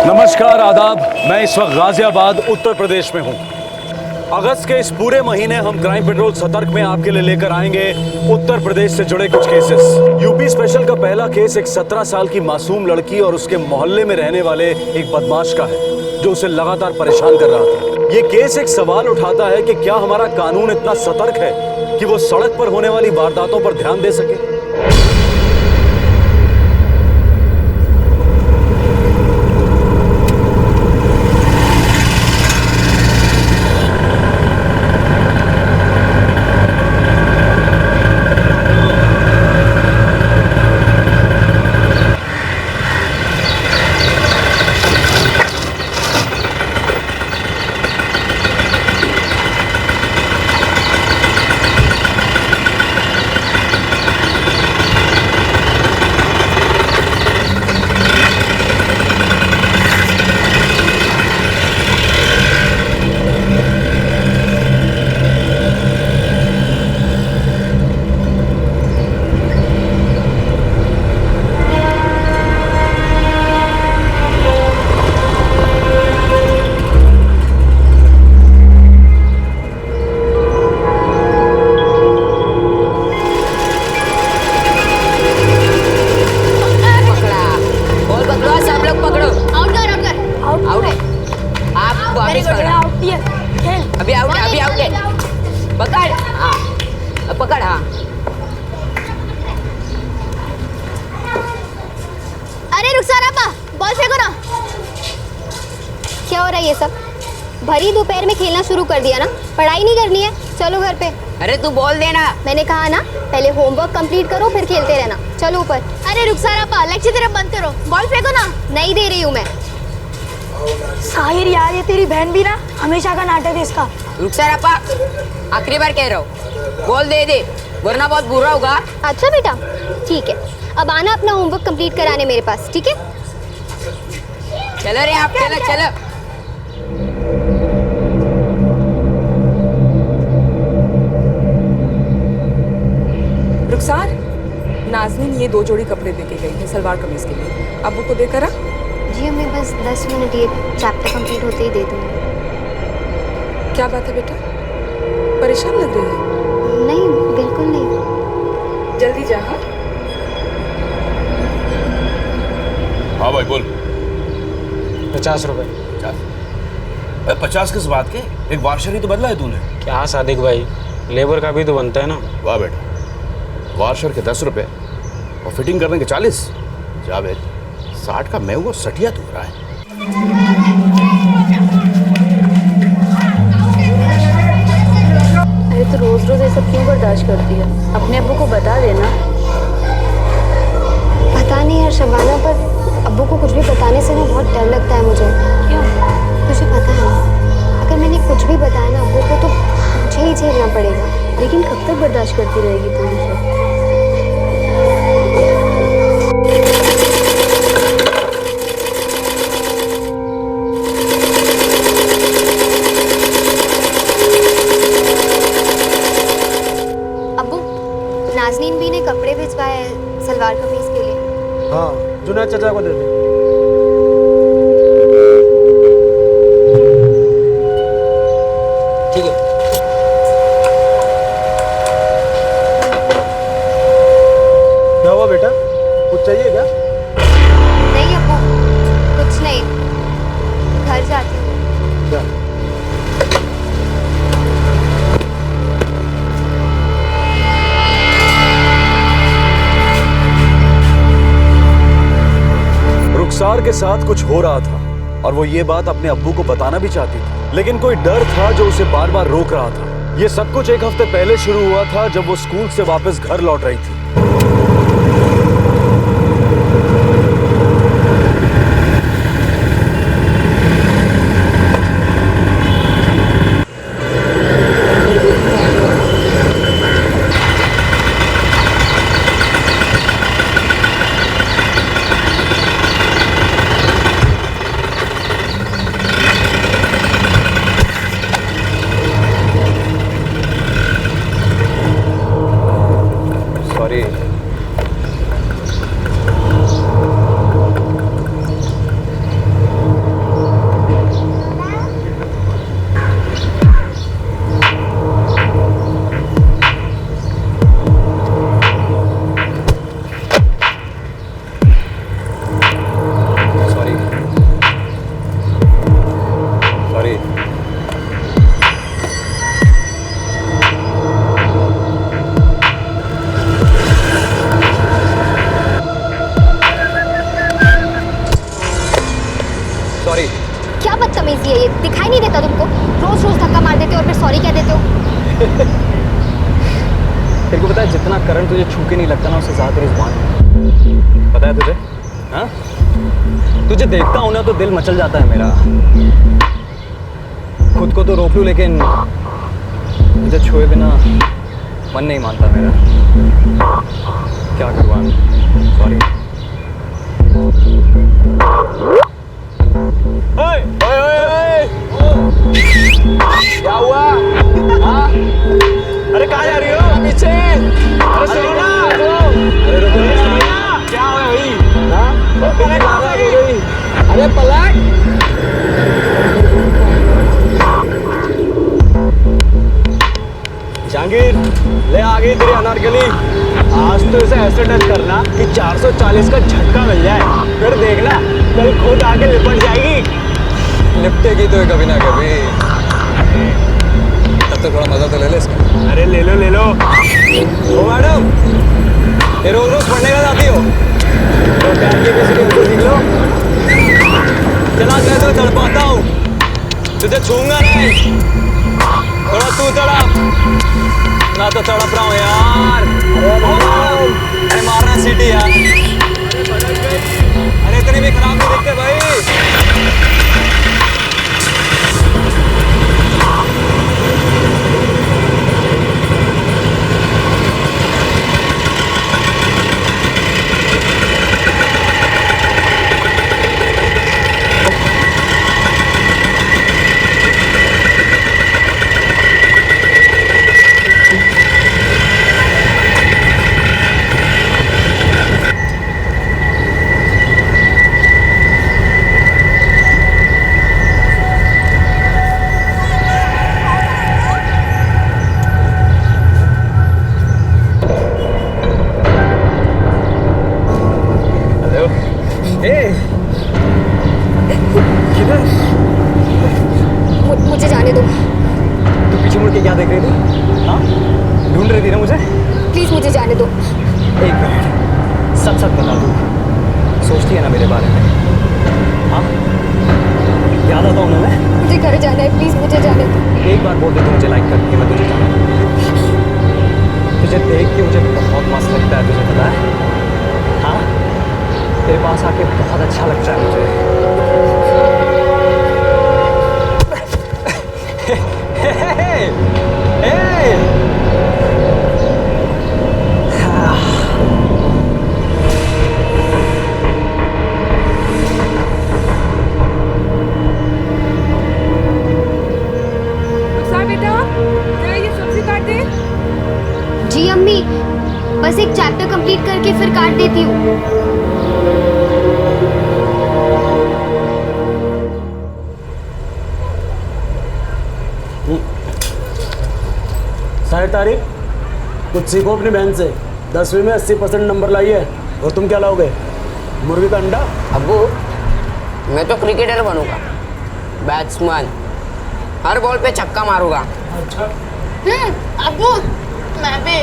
नमस्कार आदाब। मैं इस वक्त गाजियाबाद उत्तर प्रदेश में हूँ। अगस्त के इस पूरे महीने हम क्राइम पेट्रोल सतर्क में आपके लिए लेकर आएंगे उत्तर प्रदेश से जुड़े कुछ केसेस। यूपी स्पेशल का पहला केस एक 17 साल की मासूम लड़की और उसके मोहल्ले में रहने वाले एक बदमाश का है जो उसे लगातार परेशान कर रहा था। ये केस एक सवाल उठाता है कि क्या हमारा कानून इतना सतर्क है कि वो सड़क पर होने वाली वारदातों पर ध्यान दे सके। पकड़। हाँ, अरे रुखसार आपा, बॉल फेंको ना। क्या हो रहा है ये सब? भरी दोपहर में खेलना शुरू कर दिया ना? पढ़ाई नहीं करनी है, चलो घर पे। अरे तू बोल देना। मैंने कहा ना, पहले होमवर्क कंप्लीट करो फिर खेलते रहना। चलो ऊपर। अरे रुखसार आपा, लेक्चर तरफ बंद करो, बॉल फेंको ना। नहीं दे रही हूँ मैं। साहिर यार, ये तेरी बहन भी ना हमेशा का नाटक है इसका। रुखसार आपा, आखिरी बार कह रहा हूँ, बॉल दे दे वरना बहुत बुरा होगा। अच्छा बेटा, ठीक है। अब आना अपना होमवर्क कंप्लीट कराने मेरे पास, ठीक है? चलो रे आप, चलो चलो। रुखसार, नाज़नीन ये 2 जोड़ी कपड़े देके गई है सलवार कमीज के लिए। अब्बू को देकर आ। जी मैं बस 10 मिनट, ये चैप्टर कंप्लीट होते ही दे दूँगी। क्या बात है बेटा, परेशान लग रही है? नहीं, बिल्कुल नहीं। जल्दी जा। हाँ भाई बोल। 50 रुपए। 50? 50 किस बात के? एक वार्षर ही तो बदला है तूने। क्या सादिक भाई, लेबर का भी तो बनता है ना। वाह बेटा, वार्षर के 10 रुपए और फिटिंग करने के 40। जावेद, 60 का मैं हुआ, सटिया तू रहा है। अरे तो रोज रोज ये सब क्यों बर्दाश्त करती है? अपने अब्बू को बता देना। पता नहीं यार शबाना, पर अब्बू को कुछ भी बताने से ना बहुत डर लगता है मुझे। क्यों? तुझे पता है ना, अगर मैंने कुछ भी बताया ना अब्बू को तो मुझे ही झेलना पड़ेगा। लेकिन कब तक बर्दाश्त करती रहेगी तू मुझे? अब्बू, नाज़नीन भी ने कपड़े भिजवाए हैं सलवार कमीज के लिए। हाँ, जुनैद चाचा को दे दे। ठीक है। क्या हुआ बेटा, कुछ चाहिए क्या? नहीं अब्बू, कुछ नहीं, घर जाती हूँ। क्या? रुखसार के साथ कुछ हो रहा था और वो ये बात अपने अब्बू को बताना भी चाहती थी, लेकिन कोई डर था जो उसे बार बार रोक रहा था। ये सब कुछ एक हफ्ते पहले शुरू हुआ था जब वो स्कूल से वापस घर लौट रही थी। सॉरी। क्या बदतमीजी है ये, दिखाई नहीं देता तुमको? रोज रोज धक्का मार देते हो और फिर सॉरी कह देते हो। तेरे को पता है जितना करंट तुझे छू के नहीं लगता ना, उससे ज़्यादा तेरी जुबान। पता है तुझे? हाँ, तुझे देखता हूँ ना तो दिल मचल जाता है मेरा। खुद को तो रोक लूँ लेकिन मुझे छुए बिना मन नहीं मानता मेरा। क्या करूँ? सॉरी। क्या हुआ? हाँ? अरे कहाँ जा रही हो? पीछे। अरे सुनो ना। अरे रुको ना। क्या हुआ भाई? हाँ? अरे पलट। जहांगीर, ले आ गई तेरी अनारकली। आज तो इसे ऐसे टच करना कि 440 का झटका मिल जाए, फिर देखना कल खुद आके लिपट जाएगी। निपटेगी तो कभी ना कभी। तब तक थोड़ा मजा तो ले ले इसका। अरे ले लो ले लो। ओ मैडम, ये रोज रोज पढ़ने का जाती हो तो प्यार की किसी को सीख लो। चला मैं तो चढ़ पाता हूँ, तुझे छूंगा नहीं। थोड़ा तू तड़प, ना तो तड़प रहा हूँ यार। अरे मारना सीटी यार। अरे इतने भी खराब नहीं दिखते भाई। मुझे जाने दो। तू पीछे मुड़ के क्या देख रही थी? हाँ, ढूंढ रही थी ना मुझे? प्लीज मुझे जाने दो। एक मिनट, सच सच बता तू सोचती है ना मेरे बारे में? हाँ, याद आता हूँ ना मैं? मुझे घर जाना है, प्लीज मुझे जाने दो। एक बार बोल दे तू मुझे लाइक करती है, मैं तुझे जाना। तुझे देख के मुझे बहुत मस्त लगता है, तुझे पता है? हाँ, तेरे पास आके बहुत अच्छा लगता है मुझे। रुखसार बेटा, जरा ये सब्जी काट दे। जी अम्मी, बस एक चैप्टर कंप्लीट करके फिर काट देती हूँ। सारे तारीख कुछ सीखो अपनी बहन से। 10वीं में 80% नंबर लाई है और तुम क्या लाओगे? मुर्गी का अंडा? अब्बू, मैं तो क्रिकेटर बनूंगा, बैट्समैन, हर बॉल पे छक्का मारूंगा। अच्छा। अब्बू मैं भी।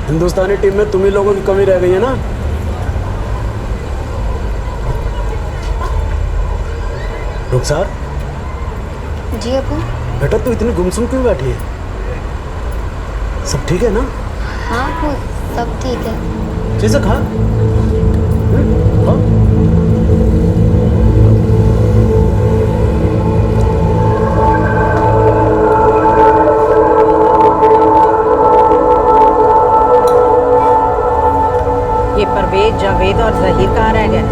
हिंदुस्तानी टीम में तुम ही लोगों की कमी रह गई है ना? रुखसार, जी अब्बू। बेटा तू इतनी गुमसुम क्यों बैठी है? सब ठीक है ना? हाँ अब्बू, सब ठीक है। चीज़ें खा। खा। ये परवेज, जावेद और जहीर कहाँ रह गए?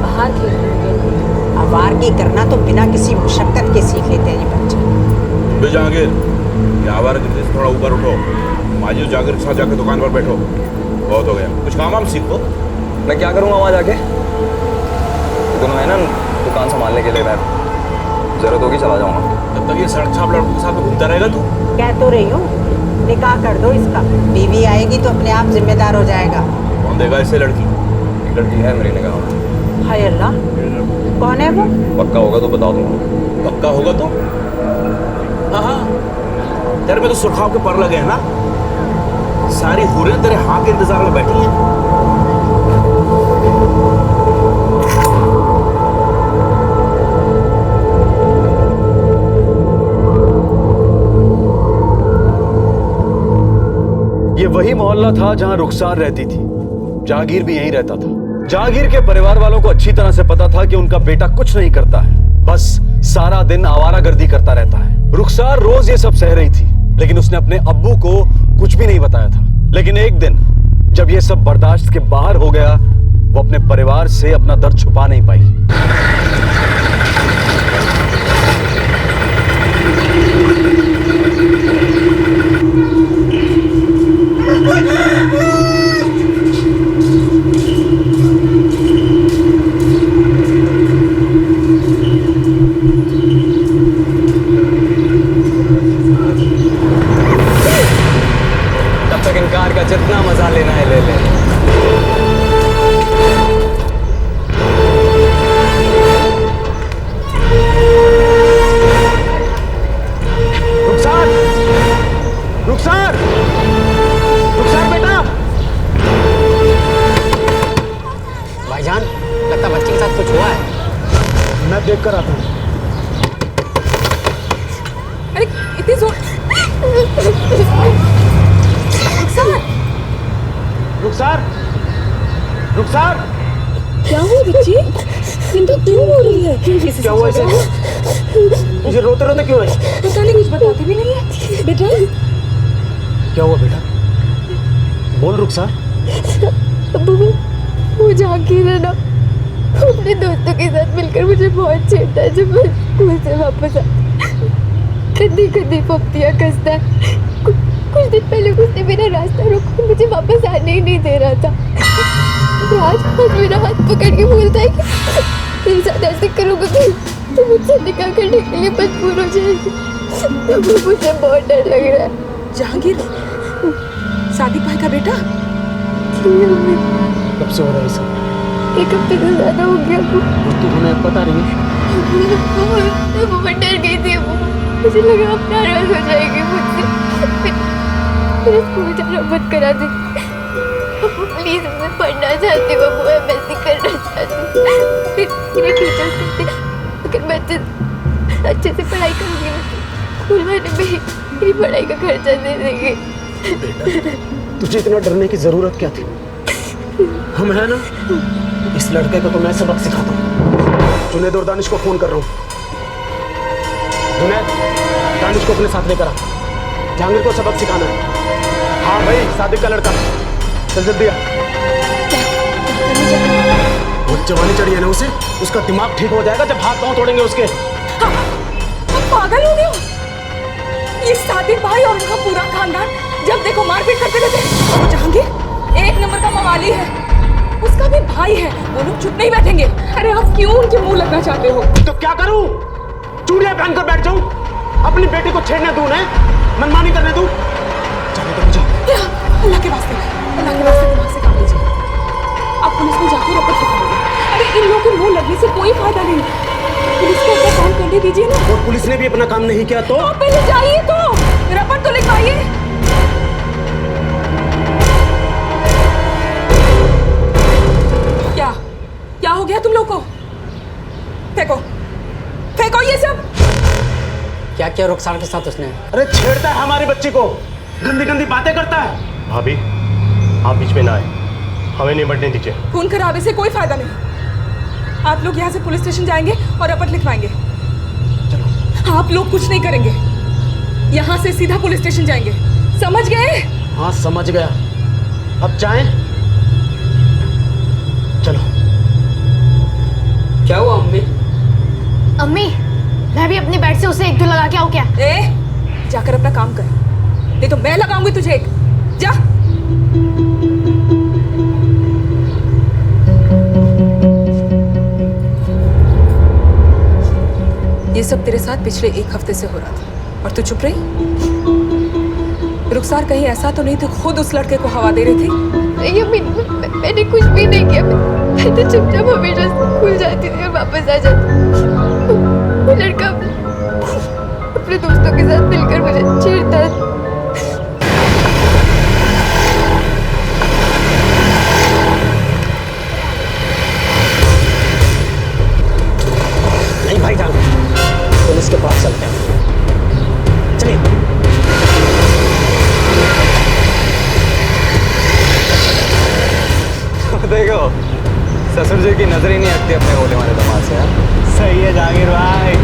बाहर खेल रहे हैं। आवारगी करना तो बिना किसी मुशक्कत के सीख लेते हैं ये बच्चे। बे जहांगीर, ये आवारगी से थोड़ा ऊपर उठो। माजी जाकर के साथ जाकर दुकान पर बैठो। बहुत हो गया, कुछ काम वाम सीखो। मैं क्या करूँगा वहाँ जाके? दोनों है ना दुकान संभालने के लिए, मैं जरूरत होगी चला जाऊँगा। तब तक ये सड़क छाप लड़कों के साथ में घूमता रहेगा तू। कह तो रही हूँ, निकाह कर दो इसका। बीवी आएगी तो अपने आप जिम्मेदार हो जाएगा। कौन देगा इससे लड़की? एक लड़की है मेरी निगाह में। हाय अल्लाह, कौन है वो? पक्का होगा तो बता दूँगा। पक्का होगा तो? हाँ, तेरे में तो सुरखाव के पर लगे हैं ना। सारी हुरें तेरे हाँ के इंतजार में बैठी हैं। वही मोहल्ला था जहां रुखसार रहती थी। जहांगीर भी यहीं रहता था। जहांगीर के परिवार वालों को अच्छी तरह से पता था कि उनका बेटा कुछ नहीं करता है, बस सारा दिन आवारागर्दी करता रहता है। रुखसार रोज ये सब सह रही थी, लेकिन उसने अपने अब्बू को कुछ भी नहीं बताया था। लेकिन एक दिन जब ये सब बर्दाश्त के बाहर हो गया, वो अपने परिवार से अपना दर्द छुपा नहीं पाई। तब तक इन कार का जितना मजा लेना है ले ले। रुखसार, रुखसार, रुखसार बेटा। भाईजान, लगता बच्चे के साथ कुछ हुआ है। मैं देख कर आता हूँ। अरे इतनी जोर। रुखसार, रुखसार, क्या हुआ बच्ची? सिंधु क्यों रो रही है? क्या हुआ इसे? मुझे रोते रोते क्यों है? पता नहीं, कुछ बताती भी नहीं है बेटा। क्या हुआ बेटा? बोल रुखसार। अब्बू, वो जहांगीर है ना, अपने दोस्तों के साथ मिलकर मुझे बहुत छेड़ता है जब मैं स्कूल से वापस आ। कदी कदी पप्तियाँ कसता है। कुछ दिन पहले उसने मेरा रास्ता रोका, मुझे वापस आने ही नहीं दे रहा था। आज मेरा हाथ पकड़ के बोलता है कि तेरे साथ ऐसे करूँगा कि तू मुझसे निकाह करने के लिए मजबूर हो जाएगी। मुझे बहुत डर लग रहा है। जहांगीर सादिक भाई का बेटा? कब से हो रहा है सब? एक हफ्ते से ज्यादा हो गया। और तू हमें बता रही है? वो डर गई थी। मुझे लगा अब नाराज हो जाएगी मुझसे। मेरा स्कूल जाना बंद करा दे प्लीज। मैं पढ़ना चाहती हूँ, वो एमएससी करना चाहती हूँ। मेरे टीचर्स कहते हैं अगर मैं अच्छे से पढ़ाई करूँगी ना, स्कूल वाले मेरी पढ़ाई का खर्चा दे देंगे। तुझे इतना डरने की जरूरत क्या थी? हम है ना, इस लड़के को तो मैं सबक सिखाता हूँ। जुनैद और दानिश को फोन कर रहा हूँ। जुनैद, दानिश को अपने साथ लेकर आ। जहांगीर को सबक सिखाना है। हाँ भाई, सादिक का लड़का। चल जल्दी आ। वो जवानी चढ़ी है ना उसे, उसका दिमाग ठीक हो जाएगा जब हाथ पांव तोड़ेंगे उसके। हाँ, तुम पागल हो गए हो? ये सादिक भाई और उनका पूरा खानदान जब देखो मारपीट करते रहते। और वो जहांगीर एक नंबर का मवाली है, उसका भी भाई है। वो लोग चुप नहीं बैठेंगे। अरे आप क्यों उनके मुंह लगना चाहते हो? तो क्या करूं? चूड़ियां पहनकर बैठ जाऊं? अपनी बेटी को छेड़ने दूं? है मनमानी करने दूं? चलो तो मुझे अल्लाह के वास्ते दिमाग से काम लीजिए। आप पुलिस में जाकर रपट लिखाओगे। अरे इन लोगों के मुंह लगने से कोई फायदा नहीं। पुलिस को अपना काम करने दीजिए ना। और पुलिस ने भी अपना काम नहीं किया तो? आप पहले जाइए तो रपट तो लिखवाइए। क्या हो गया तुम लोग को? फेंको फेंको ये सब। क्या क्या रुखसार के साथ उसने? अरे छेड़ता है हमारी बच्ची को, गंदी गंदी बातें करता है। भाभी, आप बीच में ना आए, हमें नहीं बढ़ने दीजिए। खून खराबे से कोई फायदा नहीं। आप लोग यहाँ से पुलिस स्टेशन जाएंगे और रपट लिखवाएंगे। चलो। आप लोग कुछ नहीं करेंगे, यहाँ से सीधा पुलिस स्टेशन जाएंगे, समझ गए? हाँ समझ गया। अब जाएं? चलो। क्या हुआ अम्मी? अम्मी, मैं भी अपने बेड से उसे एक दो लगा के आऊँ क्या? जाकर अपना काम कर, नहीं तो मैं लगाऊंगी तुझे एक। जा। ये सब तेरे साथ पिछले एक हफ्ते से हो रहा था और तू चुप रही। रुखसार कहीं ऐसा तो नहीं तू खुद उस लड़के को हवा दे रही थी? नहीं अम्मी, मैंने कुछ भी नहीं किया। मैं तो चुपचाप हमेशा स्कूल जाती थी और वापस आ जाती। वो लड़का अपने दोस्तों के साथ मिलकर मुझे छेड़ता था। नहीं भाईजान, पुलिस के पास चलते हैं। चलिए। बोले हमारे दामाद से। सही है जहांगीर भाई।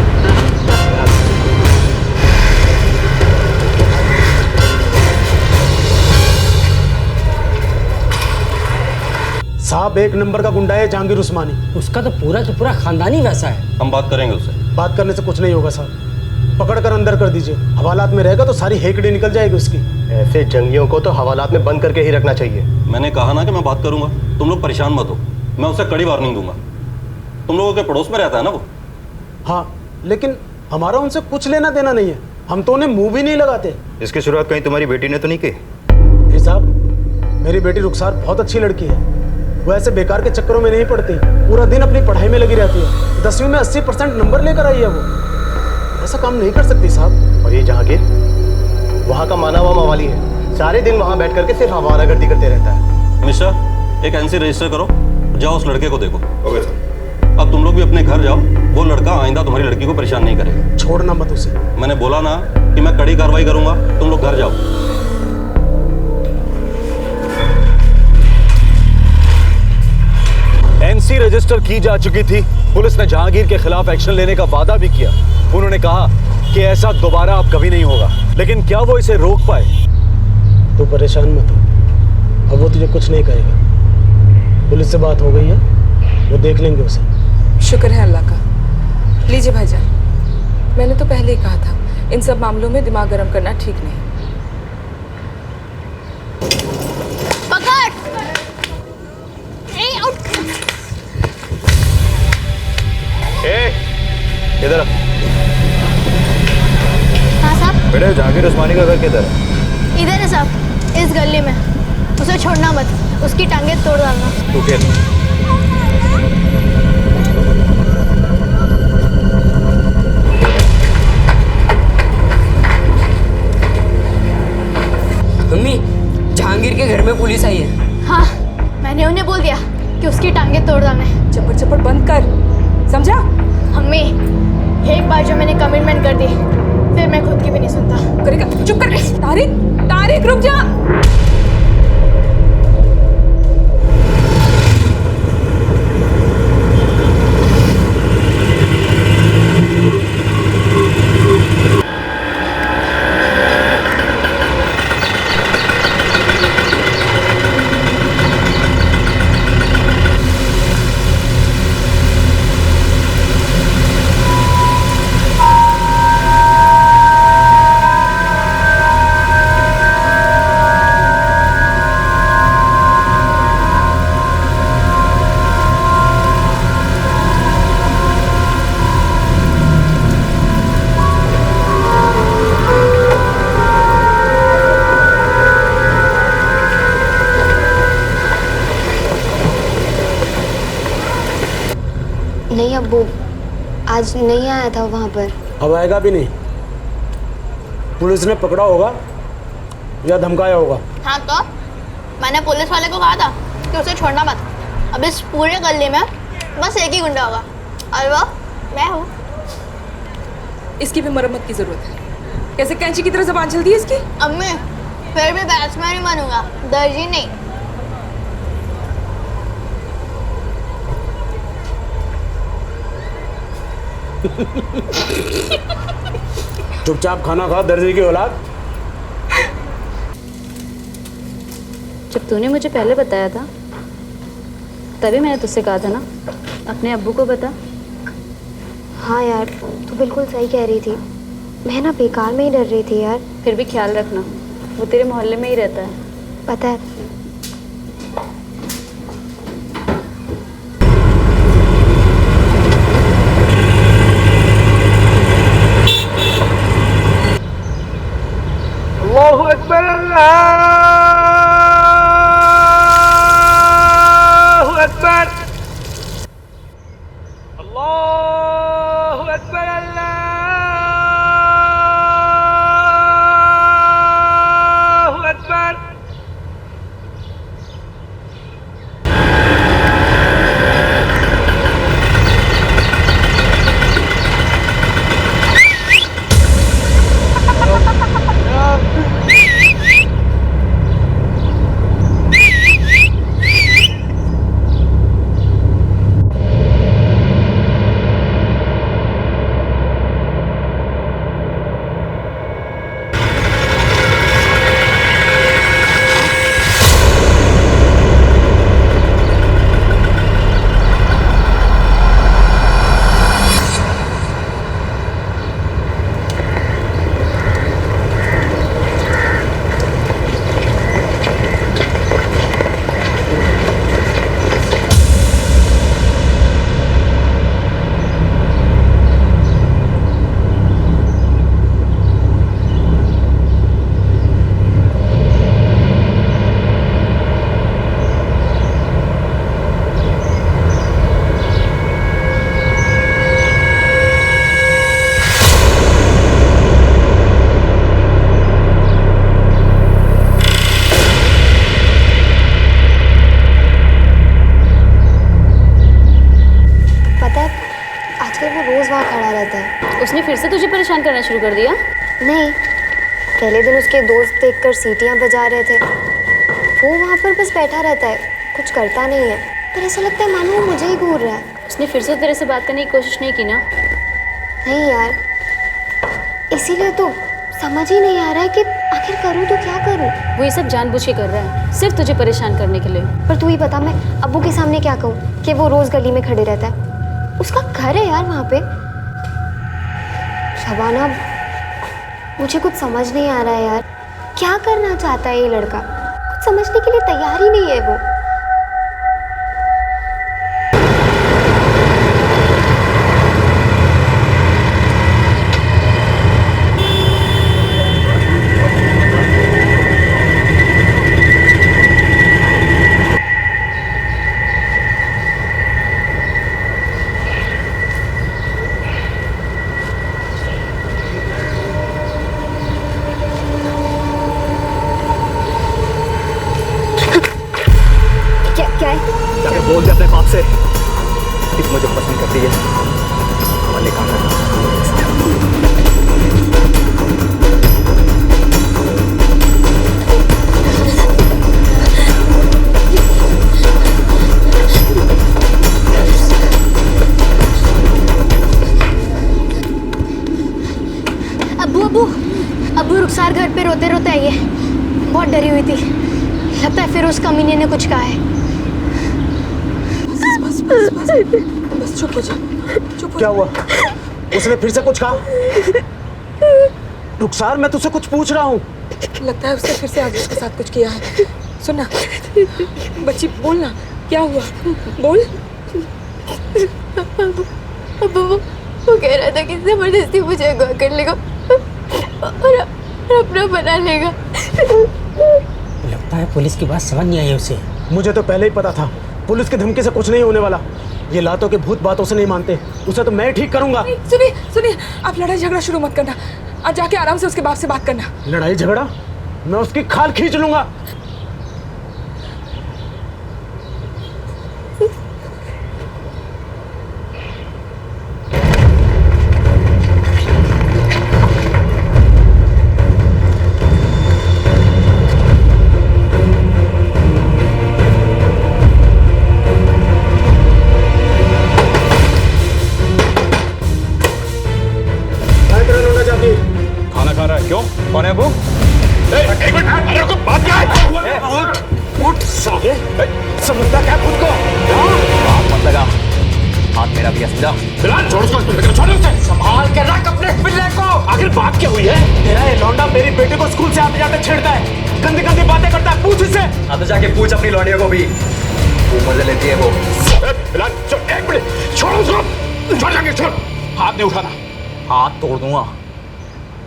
साहब एक नंबर का गुंडा है जहांगीर उस्मानी। उसका तो पूरा खानदान ही वैसा है। हम बात करेंगे उससे। बात करने से कुछ नहीं होगा साहब, पकड़ कर अंदर कर दीजिए। हवालात में रहेगा तो सारी हेकड़ी निकल जाएगी उसकी। ऐसे जंगियों को तो हवालात में बंद करके ही रखना चाहिए। मैंने कहा ना कि मैं बात करूंगा, तुम लोग परेशान मत हो, मैं उसे कड़ी वार्निंग दूंगा। तुम लोगों के पड़ोस में रहता है ना वो। हाँ, लेकिन हमारा उनसे कुछ लेना देना नहीं है, हम तो उन्हें मुंह भी नहीं लगाते। इसकी शुरुआत कहीं तुम्हारी बेटी ने तो नहीं की? जी साहब, मेरी बेटी रुखसार बहुत अच्छी लड़की है। वो ऐसे बेकार के चक्करों में नहीं पड़ती, पूरा दिन अपनी पढ़ाई में लगी रहती है। 10वीं में 80% नंबर लेकर आई है वो। ऐसा काम नहीं कर सकती साहब। और ये जहांगीर वहाँ का माना हुआ मवाली है, सारे दिन वहाँ बैठ करके सिर्फ आवारागर्दी करते रहता है। मिस्टर, एक एनसी रजिस्टर करो, जाओ उस लड़के को देखो। Okay sir. अब तुम लोग भी अपने घर जाओ, वो लड़का आइंदा तुम्हारी लड़की को परेशान नहीं करेगा। छोड़ना मत उसे। मैंने बोला ना कि मैं कड़ी कार्रवाई करूंगा, तुम लोग घर जाओ। एनसी रजिस्टर की जा चुकी थी। पुलिस ने जहांगीर के खिलाफ एक्शन लेने का वादा भी किया। उन्होंने कहा कि ऐसा दोबारा अब कभी नहीं होगा, लेकिन क्या वो इसे रोक पाए? तू परेशान मत हो, अब वो तुझे कुछ नहीं कहेगा। पुलिस से बात हो गई है, वो देख लेंगे उसे। शुक्र है अल्लाह का। लीजिए भाईजान, मैंने तो पहले ही कहा था इन सब मामलों में दिमाग गर्म करना ठीक नहीं। पकड़। इधर हाँ साहब। बेटे जहांगीर उस्मानी का घर किधर है? इधर है साहब, इस गली में। उसे छोड़ना मत, उसकी टांगे तोड़ डालना। तू खेल। मम्मी, जहांगीर के घर में पुलिस आई है। हाँ, मैंने उन्हें बोल दिया कि उसकी टांगे तोड़ डालना। चप्पड़ चप्पड़ बंद कर, समझा? मम्मी, एक बार जो मैंने कमिटमेंट कर दी, फिर मैं खुद की भी नहीं सुनता। करेगा, चुप कर। तारिक, तारिक रुक जा। नहीं अब्बू, आज नहीं आया था वहाँ पर। अब आएगा भी नहीं। पुलिस ने पकड़ा होगा या धमकाया होगा। हाँ तो मैंने पुलिस वाले को कहा था कि उसे छोड़ना मत। अब इस पूरे गली में बस एक ही गुंडा होगा, और वो मैं हूँ। इसकी भी मरम्मत की जरूरत है। कैसे कैंची की तरह जबान चलती है इसकी। अम्मी, फिर भी बैट्समैन ही बनूंगा, दर्जी नहीं। चुपचाप खाना खा, दर्जी की औलाद। जब तूने मुझे पहले बताया था तभी मैंने तुझसे कहा था ना अपने अब्बू को बता। हाँ यार, तू बिल्कुल सही कह रही थी। मैं ना बेकार में ही डर रही थी यार। फिर भी ख्याल रखना, वो तेरे मोहल्ले में ही रहता है। पता है। अल्लाहु अकबर, अल्लाहु अकबर, अल्लाहु अकबर, अल्लाहु अकबर। आजकल वो रोज वहाँ खड़ा रहता है। उसने फिर से तुझे परेशान करना शुरू कर दिया? नहीं, पहले दिन उसके दोस्त देखकर सीटियाँ बजा रहे थे। वो वहाँ पर बस बैठा रहता है, कुछ करता नहीं है, पर ऐसा लगता है मानो वो मुझे ही घूर रहा है। उसने फिर से तेरे से बात करने की कोशिश नहीं की ना? नहीं यार, इसीलिए तो समझ ही नहीं आ रहा है कि आखिर करूँ तो क्या करूँ। वो ये सब जानबूझ के कर रहा है, सिर्फ तुझे परेशान करने के लिए। पर तू ही बता, मैं अब्बू के सामने क्या कहूँ कि वो रोज गली में खड़े रहता है? उसका घर है यार वहाँ पे। शबाना, मुझे कुछ समझ नहीं आ रहा है यार, क्या करना चाहता है ये लड़का? कुछ समझने के लिए तैयार ही नहीं है वो। जाके बोल दे अपने बाप से कि मुझे पसंद करती है। हमारे काम अब्बू रुखसार घर पे रोते रोते आई है। बहुत डरी हुई थी, लगता है फिर उस कमीने ने कुछ कहा है। बस चुप हो जा, चुप हो। क्या हुआ? उसने फिर से कुछ कहा? रुखसार, मैं तुझसे कुछ पूछ रहा हूँ। लगता है उसने फिर से आज उसके साथ कुछ किया है। सुनना बच्ची, बोल ना, क्या हुआ? बोल। अब वो कह रहा था कि जबरदस्ती मुझे अगवा कर लेगा और अपना बना लेगा। लगता है पुलिस की बात समझ नहीं आई उसे। मुझे तो पहले ही पता था पुलिस की धमकी से कुछ नहीं होने वाला। ये लातों के भूत बातों से नहीं मानते, उसे तो मैं ठीक करूंगा। सुनिए सुनिए, आप लड़ाई झगड़ा शुरू मत करना। आज जाके आराम से उसके बाप से बात करना। लड़ाई झगड़ा? मैं उसकी खाल खींच लूंगा। खाना खा रहा है? क्यों? कौन है वो? एक मिनट, अरे रुको, बात क्या है? उठ साले, समझता क्या खुद को? बात मत लगा, हाथ मेरा भी है, समझा? बिलाल, छोड़ उसको, छोड़ उसे। संभाल के रख अपने पिल्ले को। आखिर बात क्या हुई है? तेरा ये लौंडा मेरी बेटी को स्कूल से आते जाते छेड़ता है, गंदी गंदी बातें करता है। पूछ इससे। हाँ तो जाके पूछ अपनी लौंडियों को भी, वो मजे लेती है वो। बिलाल, एक मिनट, छोड़ उसको, छोड़ जाके, छोड़। हाथ नहीं उठाना। हाथ तोड़ दूंगा।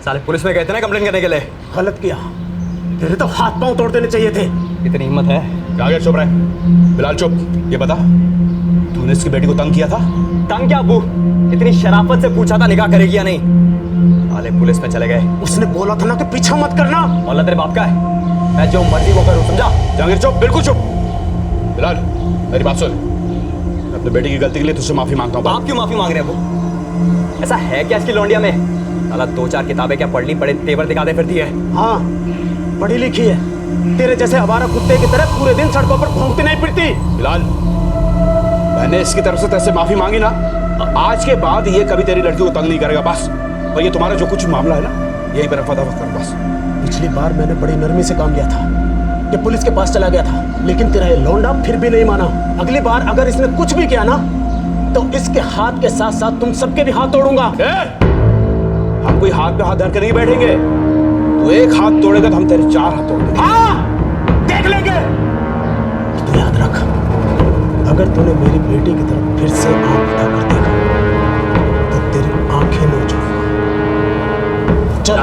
साले पुलिस में गए थे ना कंप्लेन करने के लिए। गलत किया, तेरे तो हाथ पांव तोड़ देने चाहिए थे। इतनी हिम्मत है? आगे चुप रहे। बिलाल चुप। ये बता, तूने इसकी बेटी को तंग किया था? तंग क्या अब्बू? इतनी शराफत से पूछा था निकाह करेगी या नहीं। साले पुलिस में चले गए। उसने बोला था ना कि पीछा मत करना। मौला तेरे बाप का है, मैं जो मर्जी वो करूं, समझा? जहांगीर चुप, बिल्कुल चुप। बिलाल, मेरी बात सुन। मैं अपने बेटी की गलती के लिए तुझसे माफी मांगता हूँ। आप क्यों माफी मांग रहे हैं अब्बू? ऐसा है क्या इसकी लौंडिया में? साला 2-4 किताबें क्या पढ़ ली, बड़े तेवर दिखाते फिरती है। हाँ, पढ़ी लिखी है। तेरे जैसे आवारा कुत्ते की तरह पूरे दिन सड़कों पर घूमती नहीं फिरती। बिलाल, मैंने इसकी तरफ से तेरे माफी मांगी ना, आज के बाद ये कभी तेरी लड़की को तंग नहीं करेगा बस। और ये तुम्हारा जो कुछ मामला है ना, यही पर रफा दफा कर बस। पिछली बार मैंने बड़ी नरमी से काम लिया था, ये पुलिस के पास चला गया था, लेकिन तेरा ये लौंडा फिर भी नहीं माना। अगली बार अगर इसने कुछ भी किया ना, तो इसके हाथ के साथ साथ तुम सबके भी हाथ तोड़ूंगा। हम कोई हाथ पे हाथ धर कर नहीं बैठेंगे। तू एक हाथ तोड़ेगा तो हम तेरे 4 हाथ तोड़ देंगे। हाँ, देख लेंगे। तो याद रख, अगर तूने मेरी बेटी की तरफ फिर से आंख उठाकर देखा तो तेरी आंखें नोच लूंगा। चल।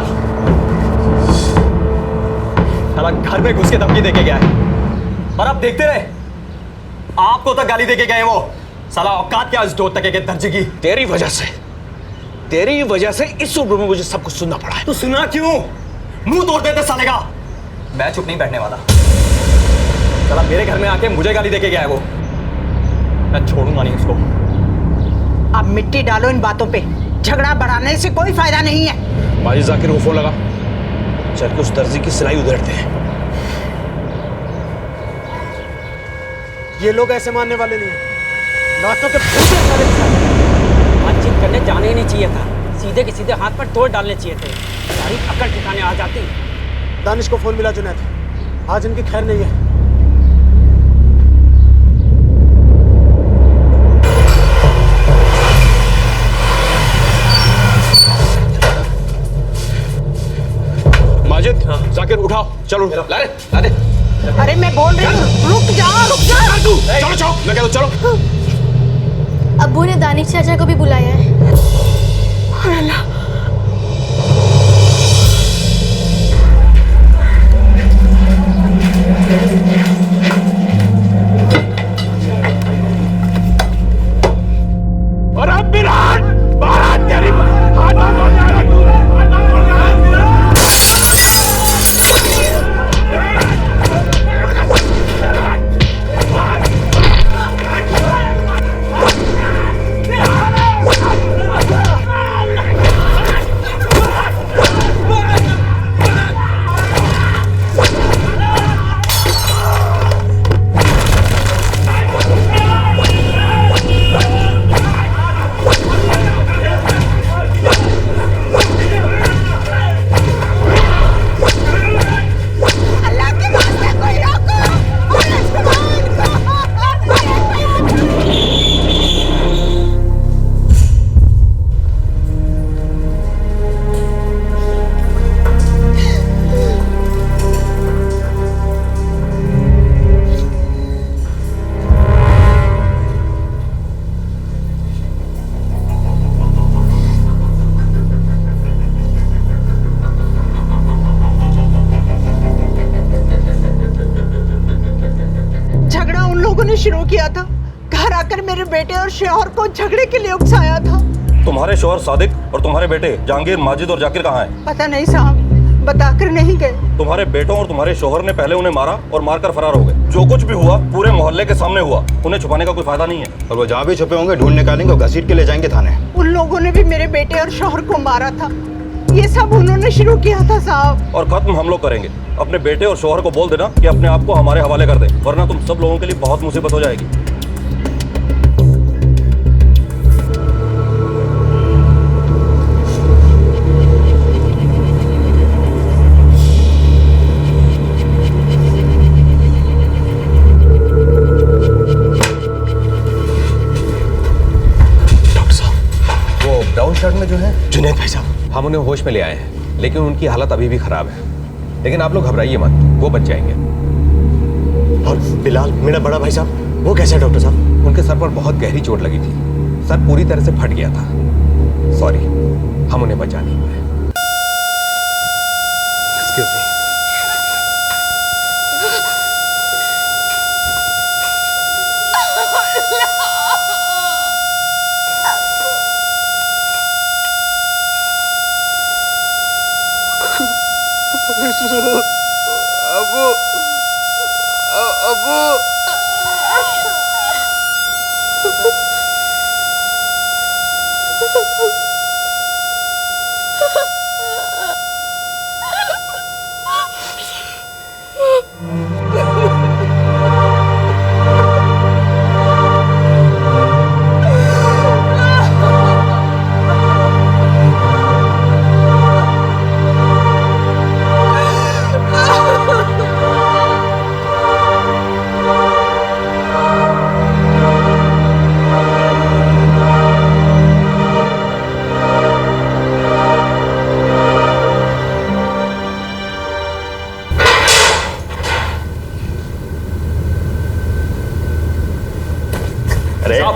साला घर में घुस के धमकी देके गया है और आप देखते रहे। आपको तक गाली देके गए वो। साला औकात क्या इस 2 टके के दर्जे की? तेरी वजह से इस उम्र में मुझे सब कुछ सुनना पड़ा है। तू सुना क्यों? मुंह तोड़ देते साले का। मैं चुप नहीं बैठने वाला। साला मेरे घर में आके मुझे गाली देके गया है वो, मैं छोड़ूंगा नहीं उसको। अब मिट्टी डालो इन बातों पे। झगड़ा बढ़ाने से कोई फायदा नहीं है। माजिद, जाकिर को फोन लगा, चल के उस दर्जी की सिलाई उधेड़ते हैं। ये लोग ऐसे मानने वाले नहीं हैं। लातों के भूखे सारे बातचीत करने जाने ही नहीं चाहिए था, सीधे के सीधे हाथ पर तोड़ डालने चाहिए थे, सारी अकड़ ठिकाने आ जाती। दानिश को फोन मिला जुनैद, आज इनकी खैर नहीं है। माजिद, जाकिर उठाओ, चलो ला दे। अरे मैं बोल रही हूँ, रुक जा। चलो चलो, मैं कहता हूँ चलो। अब्बू ने दानिश चाचा को भी बुलाया है। और अब विराट बारात तेरी शुरू किया था। घर आकर मेरे बेटे और शौहर को झगड़े के लिए उकसाया था। तुम्हारे शौहर सादिक और तुम्हारे बेटे जहांगीर, माजिद और जाकिर कहाँ हैं? पता नहीं साहब, बताकर नहीं गए। तुम्हारे बेटों और तुम्हारे शौहर ने पहले उन्हें मारा और मारकर फरार हो गए। जो कुछ भी हुआ पूरे मोहल्ले के सामने हुआ, उन्हें छुपाने का कोई फायदा नहीं है। और वो जहाँ भी छुपे होंगे ढूंढ निकालेंगे और घसीट के ले जाएंगे थाने। उन लोगों ने भी मेरे बेटे और शौहर को मारा था। ये सब उन्होंने शुरू किया था साहब। और खत्म हम लोग करेंगे। अपने बेटे और शौहर को बोल देना कि अपने आप को हमारे हवाले कर दे, वरना तुम सब लोगों के लिए बहुत मुसीबत हो जाएगी। ब्राउन शर्ट में जो है जुनैद भाई साहब, हम उन्हें होश में ले आए हैं, लेकिन उनकी हालत अभी भी खराब है। लेकिन आप लोग घबराइए मत, वो बच जाएंगे। और बिलाल, मेरा बड़ा भाई साहब, वो कैसे है डॉक्टर साहब? उनके सर पर बहुत गहरी चोट लगी थी, सर पूरी तरह से फट गया था। सॉरी, हम उन्हें बचा नहीं पाए। Excuse me.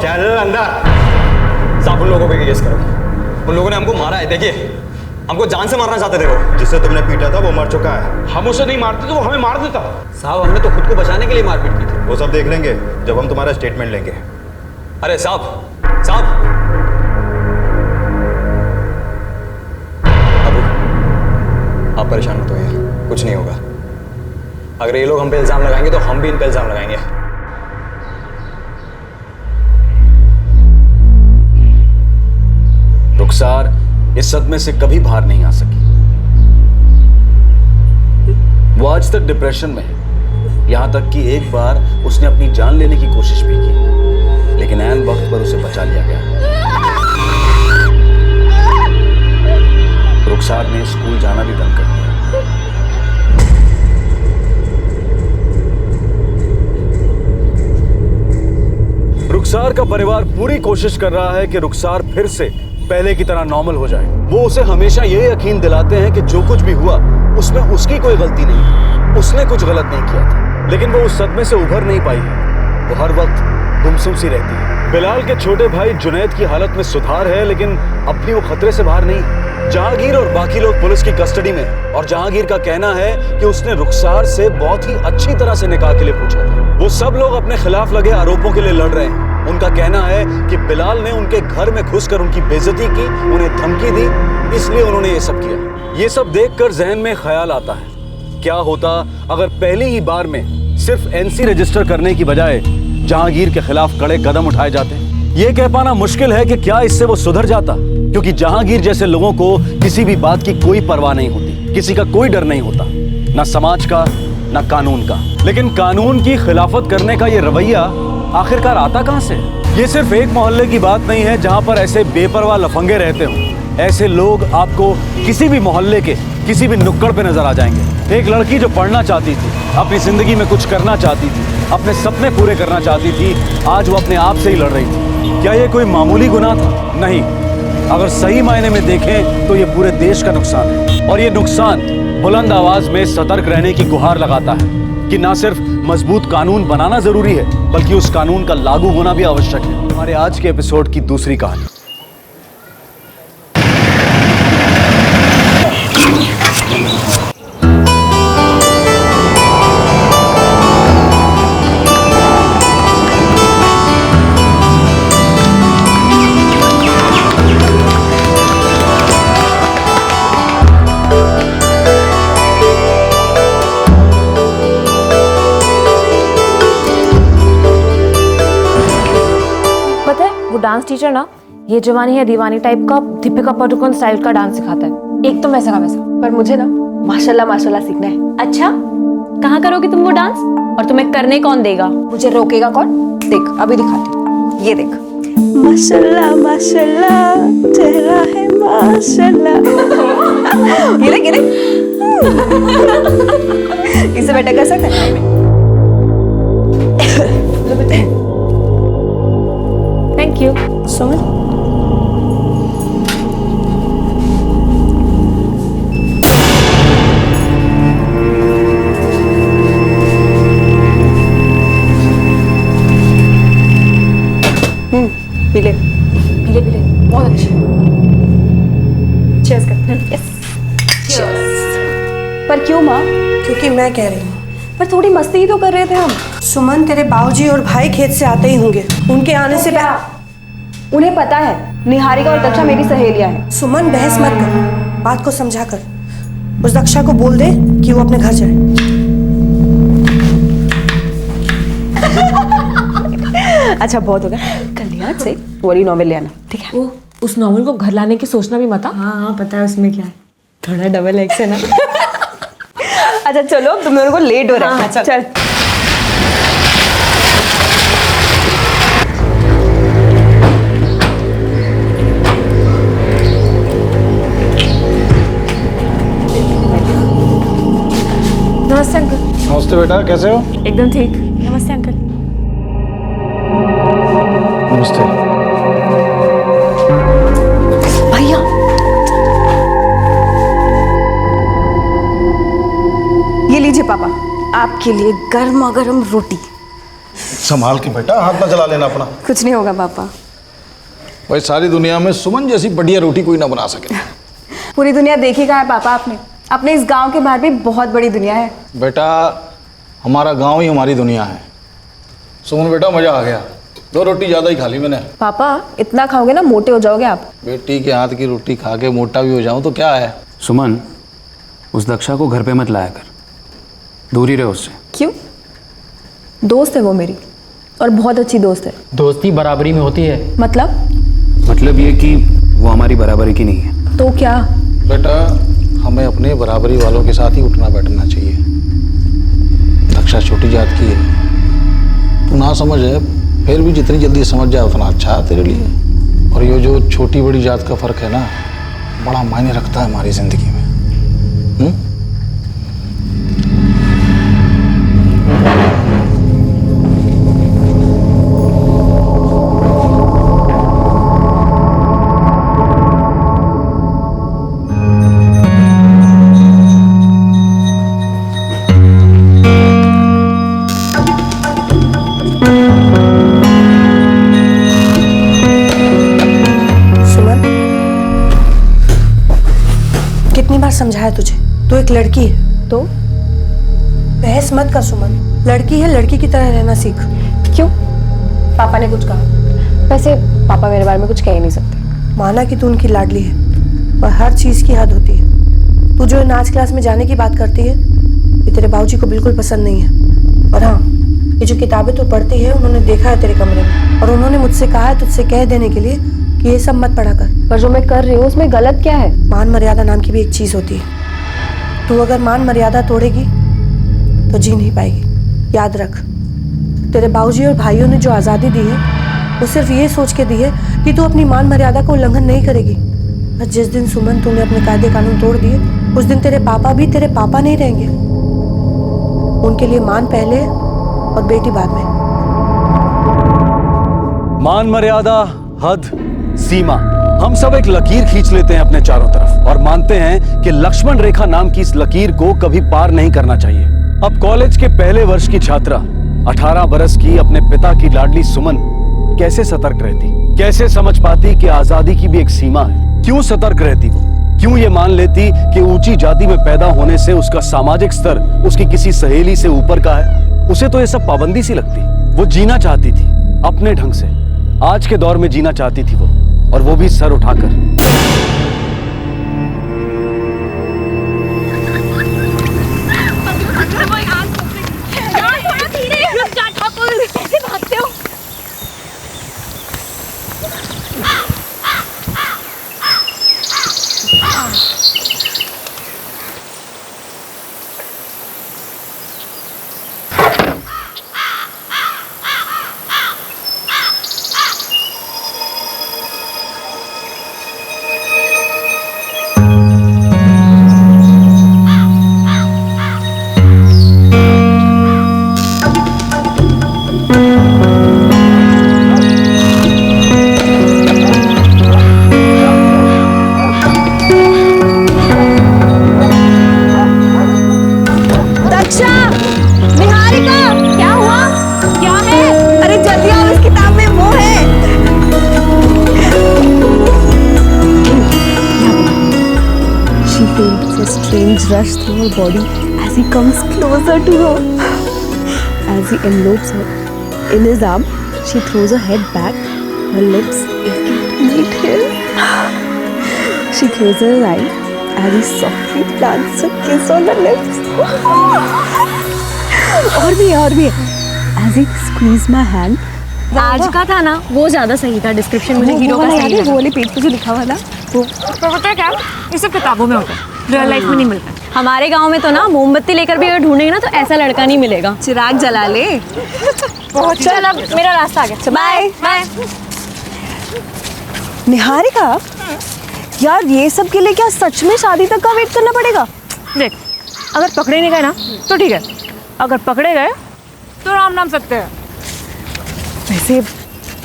चल अंदर। साहब उन लोगों पे केस करो, उन लोगों ने हमको मारा है। देखिए, हमको जान से मारना चाहते थे वो। जिससे तुमने पीटा था वो मर चुका है। हम उसे नहीं मारते तो वो हमें मार देता। साहब हमने तो खुद को बचाने के लिए मारपीट की थी। वो सब देख लेंगे जब हम तुम्हारा स्टेटमेंट लेंगे। अरे साहब, साहब अबू, आप परेशान मत होइए, कुछ नहीं होगा। अगर ये लोग हम पे इल्जाम लगाएंगे तो हम भी इन पे इल्जाम लगाएंगे। रुखसार इस सदमे से कभी बाहर नहीं आ सकी। वो आज तक डिप्रेशन में है, यहां तक कि एक बार उसने अपनी जान लेने की कोशिश भी की, लेकिन ऐन वक्त पर उसे बचा लिया गया। रुखसार ने स्कूल जाना भी बंद कर दिया। रुखसार का परिवार पूरी कोशिश कर रहा है कि रुखसार फिर से पहले की तरह नॉर्मल हो जाए। वो उसे हमेशा ये यकीन दिलाते हैं कि जो कुछ भी हुआ उसमें उसकी कोई गलती नहीं, उसने कुछ गलत नहीं किया था, लेकिन वो उस सदमे से उभर नहीं पाई है। वो हर वक्त गुमसुम सी रहती है। बिलाल के छोटे भाई जुनैद की हालत में सुधार है, लेकिन अब भी वो खतरे से बाहर नहीं। जहांगीर और बाकी लोग पुलिस की कस्टडी में हैं, और जहांगीर का कहना है कि उसने रुखसार से बहुत ही अच्छी तरह से निकाह के लिए पूछा था। वो सब लोग अपने खिलाफ लगे आरोपों के लिए लड़ रहे हैं। उनका कहना है कि बिलाल ने उनके घर में घुसकर उनकी बेइज्जती की, उन्हें धमकी दी, इसलिए उन्होंने ये सब किया। ये सब देखकर जहन में ख्याल आता है, क्या होता अगर पहली ही बार में सिर्फ एनसी रजिस्टर करने की बजाय जहांगीर के खिलाफ कड़े कदम उठाए जाते। ये कह पाना मुश्किल है कि क्या इससे वो सुधर जाता, क्योंकि जहांगीर जैसे लोगों को किसी भी बात की कोई परवाह नहीं होती, किसी का कोई डर नहीं होता, ना समाज का ना कानून का। लेकिन कानून की खिलाफत करने का ये रवैया आखिरकार आता कहां से? ये सिर्फ एक मोहल्ले की बात नहीं है जहां पर ऐसे बेपरवाह लफंगे रहते हो। ऐसे लोग आपको किसी भी मोहल्ले के किसी भी नुक्कड़ पे नजर आ जाएंगे। एक लड़की जो पढ़ना चाहती थी, अपनी जिंदगी में कुछ करना चाहती थी, अपने सपने पूरे करना चाहती थी, आज वो अपने आप से ही लड़ रही थी। क्या ये कोई मामूली गुनाह था? नहीं। अगर सही मायने में देखें तो ये पूरे देश का नुकसान है, और ये नुकसान बुलंद आवाज में सतर्क रहने की गुहार लगाता है कि ना सिर्फ मजबूत कानून बनाना जरूरी है, बल्कि उस कानून का लागू होना भी आवश्यक है। हमारे आज के एपिसोड की दूसरी कहानी। डांस टीचर ना ये जवानी है दीवानी टाइप का दीपिका पादुकोण स्टाइल का डांस सिखाता है, एकदम वैसा का वैसा। पर मुझे ना माशाल्लाह माशाल्लाह सीखना है। अच्छा, कहाँ करोगी तुम वो डांस, और तुम्हें करने कौन देगा? मुझे रोकेगा कौन? देख अभी दिखाती हूँ, ये देख। माशाल्लाह माशाल्लाह चेहरा है माशाल्लाह। ये देख इससे बेटा कर सकते हैं? Thank you so much. पीले पीले पीले बहुत अच्छे। चीयर्स करते हैं। Yes cheers. पर क्यों माँ? क्योंकि मैं कह रही हूँ। पर थोड़ी मस्ती ही तो कर रहे थे हम। सुमन, तेरे बाबूजी और भाई खेत से आते ही होंगे, उनके आने से पहले उन्हें पता है निहारिका और दक्षा मेरी सहेलियां हैं। सुमन बहस मत कर, बात को समझा कर। उस दक्षा को बोल दे कि वो अपने घर जाए। अच्छा बहुत हो गया, कल याद से वही नॉवेल ले आना, ठीक है? वो उस नॉवेल को घर लाने की सोचना भी मत। हाँ पता है उसमें क्या है, थोड़ा डबल एक्स है ना। अच्छा चलो, तुम दोनों को लेट हो रहा है। हाँ, चल नमस्ते अंकल। नमस्ते बेटा, कैसे हो? एकदम ठीक। नमस्ते अंकल। नमस्ते भैया। ये लीजिए पापा, आपके लिए गर्मा गर्म रोटी। संभाल के बेटा, हाथ ना जला लेना अपना। कुछ नहीं होगा पापा। भाई सारी दुनिया में सुमन जैसी बढ़िया रोटी कोई ना बना सके। पूरी दुनिया देखी कहाँ है पापा आपने? अपने इस गांव के बाहर भी बहुत बड़ी दुनिया है। बेटा हमारा गांव ही हमारी दुनिया है। सुमन बेटा मजा आ गया, 2 रोटी ज्यादा ही खा ली मैंने। पापा इतना खाओगे ना मोटे हो जाओगे आप। बेटी के हाथ की रोटी खा के मोटा भी हो जाऊं तो क्या है। सुमन, उस दक्षा को घर पे मत लाया कर, दूरी रहे उससे। क्यों? दोस्त है वो मेरी, और बहुत अच्छी दोस्त है। दोस्ती बराबरी में होती है। मतलब ये कि वो हमारी बराबरी की नहीं है। तो क्या? बेटा हमें अपने बराबरी वालों के साथ ही उठना बैठना चाहिए। दक्षा छोटी जात की है, तू ना समझ है, फिर भी जितनी जल्दी समझ जाए उतना अच्छा है तेरे लिए। और ये जो छोटी बड़ी जात का फर्क है ना, बड़ा मायने रखता है हमारी जिंदगी में। समझाया तुझे, तू एक लड़की है। तो बहस मत कर सुमन, लड़की है, लड़की की तरह रहना सीख। क्यों? पापा ने कुछ कहा? वैसे पापा मेरे बारे में कुछ कह ही नहीं सकते। माना कि तू उनकी लाडली है, पर हर चीज की हद होती है। तू जो नाच क्लास में जाने की बात करती है, ये तेरे बाबूजी को बिल्कुल पसंद नहीं है। और हाँ, ये जो किताबें तू पढ़ती है, उन्होंने देखा है तेरे कमरे में, और उन्होंने मुझसे कहा है तुझसे कह देने के लिए कि ये सब मत पढ़ा कर। पर जो मैं कर रही हूँ उसमें गलत क्या है? मान मर्यादा नाम की भी एक चीज होती है। तू अगर मान मर्यादा तोड़ेगी तो जी नहीं पाएगी। याद रख, तेरे बाबूजी और भाइयों ने जो आज़ादी दी है, वो सिर्फ ये सोच के दी है कि तू अपनी मान मर्यादा को उल्लंघन नहीं करेगी। और जिस दिन सुमन तूने अपने कायदे कानून तोड़ दिए, उस दिन तेरे पापा भी तेरे पापा नहीं रहेंगे। उनके लिए मान पहले और बेटी बाद में। मान मर्यादा, हद, सीमा, हम सब एक लकीर खींच लेते हैं अपने चारों तरफ और मानते हैं कि लक्ष्मण रेखा नाम की इस लकीर को कभी पार नहीं करना चाहिए। अब कॉलेज के पहले वर्ष की छात्रा 18 बरस की अपने पिता की लाडली सुमन कैसे सतर्क रहती, कैसे समझ पाती कि आजादी की भी एक सीमा है? क्यों सतर्क रहती वो? क्यों ये मान लेती कि ऊंची जाति में पैदा होने से उसका सामाजिक स्तर उसकी किसी सहेली से ऊपर का है? उसे तो ये सब पाबंदी सी लगती। वो जीना चाहती थी अपने ढंग से, आज के दौर में जीना चाहती थी वो, और वो भी सर उठाकर। थोड़ा धीरे, रुक जा ठाकुर, कैसे भागते हो? Rush through her body as he comes closer to her. As he envelopes her in his arm, she throws her head back, her lips aching to meet his. She closes her eyes as he softly plants a kiss on her lips. और भी as he squeezes my hand. आज का था ना वो ज्यादा सही था। डिस्क्रिप्शन मुझे हीरो का सही वो वाले पेज पे जो लिखा हुआ था वो। पता है क्या, ये सब किताबों में होता है, रियल लाइफ में नहीं मिलता। हमारे गांव में तो ना मोमबत्ती लेकर भी अगर ढूंढेंगे ना तो ऐसा लड़का नहीं मिलेगा। चिराग जला ले। चल अब मेरा रास्ता आ गया, बाय बाय। निहारिका, यार ये सब के लिए क्या सच में शादी तक का वेट करना पड़ेगा? देख, अगर पकड़े नहीं गए ना तो ठीक है, अगर पकड़े गए तो राम नाम सकते हैं। वैसे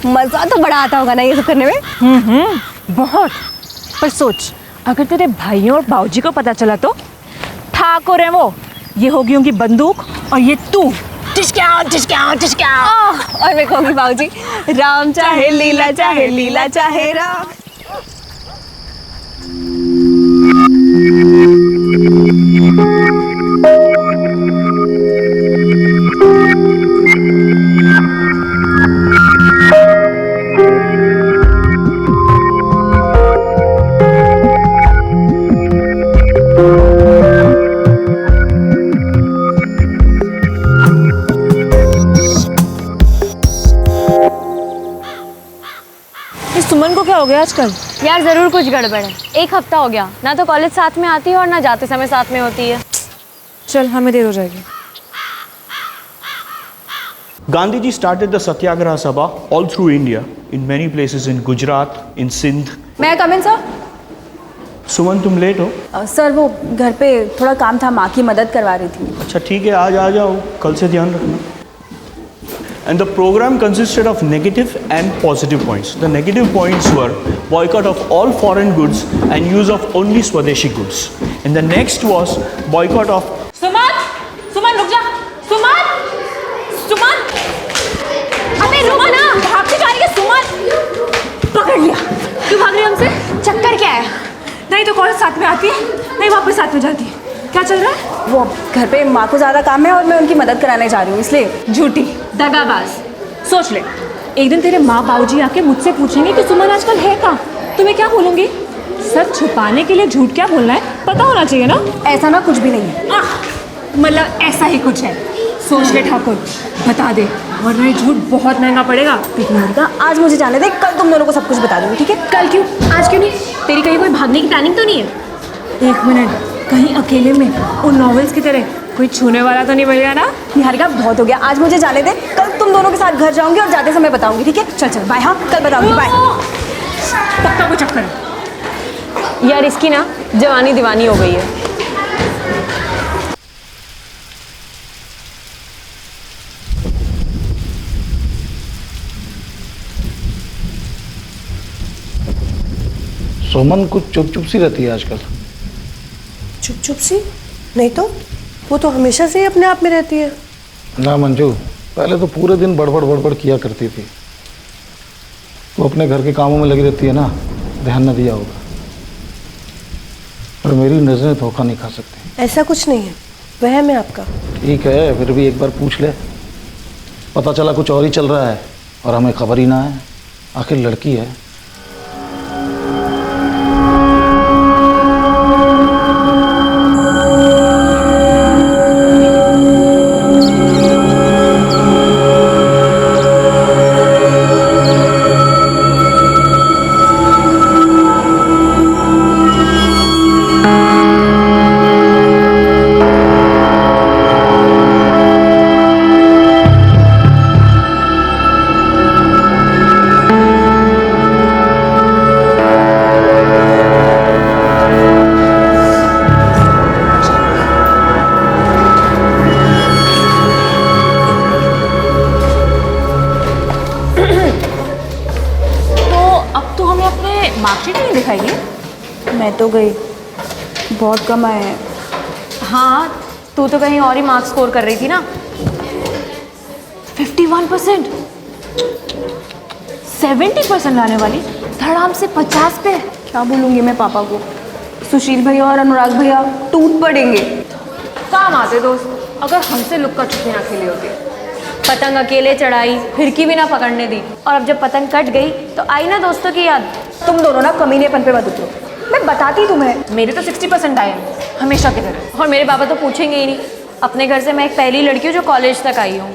मजा तो बड़ा आता होगा ना ये सब करने में। बहुत। पर सोच, अगर तेरे भाइयों और बाबूजी को पता चला तो? ठाकुर है वो, ये होगी उनकी बंदूक और ये तू टिशक्याओ टिशक्याओ टिशक्याओ। और मैं कहूँगी बाबूजी, राम चाहे लीला चाहे राम। सुमन को क्या हो गया? आजकल? यार ज़रूर कुछ गड़बड़ है। 1 हफ्ता हो गया, ना तो कॉलेज साथ में आती है और ना जाते समय साथ में होती है। चल हमें देर हो जाएगी। Gandhiji started the Satyagraha Sabha all through India, in many places in Gujarat, in Sindh. मैं कम इन सर? सुमन तुम लेट हो? सर वो घर पे थोड़ा काम था, माँ की मदद करवा रही थी। अच्छा ठीक है, आज आ जाओ, कल से ध्यान रखना। And the program consisted of negative and positive points. The negative points were boycott of all foreign goods and use of only Swadeshi goods. And the next was boycott of सुमन, सुमन रुक जा, सुमन, सुमन, अबे रुको ना, भागती जा रही है सुमन। पकड़ लिया। क्यों भाग रही है हमसे? चक्कर क्या है? नहीं तो कॉलेज साथ में आती है, नहीं वापस साथ में जाती है। क्या चल रहा है? वो घर पे माँ को ज़्यादा काम है और मैं उनकी मदद कराने जा रही हूँ, इसलिए। झूठी, दगाबाज। सोच ले, एक दिन तेरे माँ बाबूजी आके मुझसे पूछेंगे कि सुमन आजकल है कहाँ, तो मैं क्या बोलूँगी? सच छुपाने के लिए झूठ क्या बोलना है, पता होना चाहिए ना। ऐसा ना कुछ भी नहीं है। मतलब ऐसा ही कुछ है। सोच ले ठाकुर, बता दे, वरना ये झूठ बहुत महंगा पड़ेगा। निहारिका, आज मुझे जाने दे, कल तुम दोनों को सब कुछ बता दूंगी, ठीक है? कल क्यों? आज क्यों नहीं? तेरी कहीं कोई भागने की प्लानिंग तो नहीं है? 1 मिनट, कहीं अकेले में उन नॉवेल्स की तरह कोई छूने वाला तो नहीं मिल गया ना? निहारिका बहुत हो गया, आज मुझे जाने दे, कल तुम दोनों के साथ घर जाऊंगी और जाते समय बताऊंगी, ठीक है? चल चल बाय। हाँ कल बताऊंगी, बाय। पक्का कोई चक्कर है? यार इसकी ना जवानी दीवानी हो गई है। सुमन कुछ चुप चुप सी रहती है आजकल। चुप चुप सी? नहीं तो वो तो हमेशा से ही अपने आप में रहती है। ना मंजू, पहले तो पूरे दिन बड़बड़ बड़बड़ किया करती थी। वो अपने घर के कामों में लगी रहती है ना, ध्यान न दिया होगा। और मेरी नजरें धोखा नहीं खा सकती। ऐसा कुछ नहीं है, वहम है आपका। ठीक है, फिर भी एक बार पूछ ले। पता चला कुछ और ही चल रहा है और हमें खबर ही ना है। आखिर लड़की है। मार्कशीट नहीं दिखाइए। मैं तो गई, बहुत कम आए हैं। हाँ तू तो कहीं और ही मार्क्स स्कोर कर रही थी ना। 51%, 70% लाने वाली धड़ाम से 50 पे। क्या बोलूँगी मैं पापा को? सुशील भैया और अनुराग भैया टूट पड़ेंगे। काम आते दोस्त, अगर हमसे लुक्का छुपी ना खेली होती। पतंग अकेले चढ़ाई, फिरकी भी ना पकड़ने दी, और अब जब पतंग कट गई तो आई ना दोस्तों की याद। तुम दोनों ना कमीनेपन पे मत उतरो, मैं बताती तुम्हें। मेरे तो 60% आए हैं हमेशा की तरह, और मेरे पापा तो पूछेंगे ही नहीं। अपने घर से मैं एक पहली लड़की हूँ जो कॉलेज तक आई हूँ।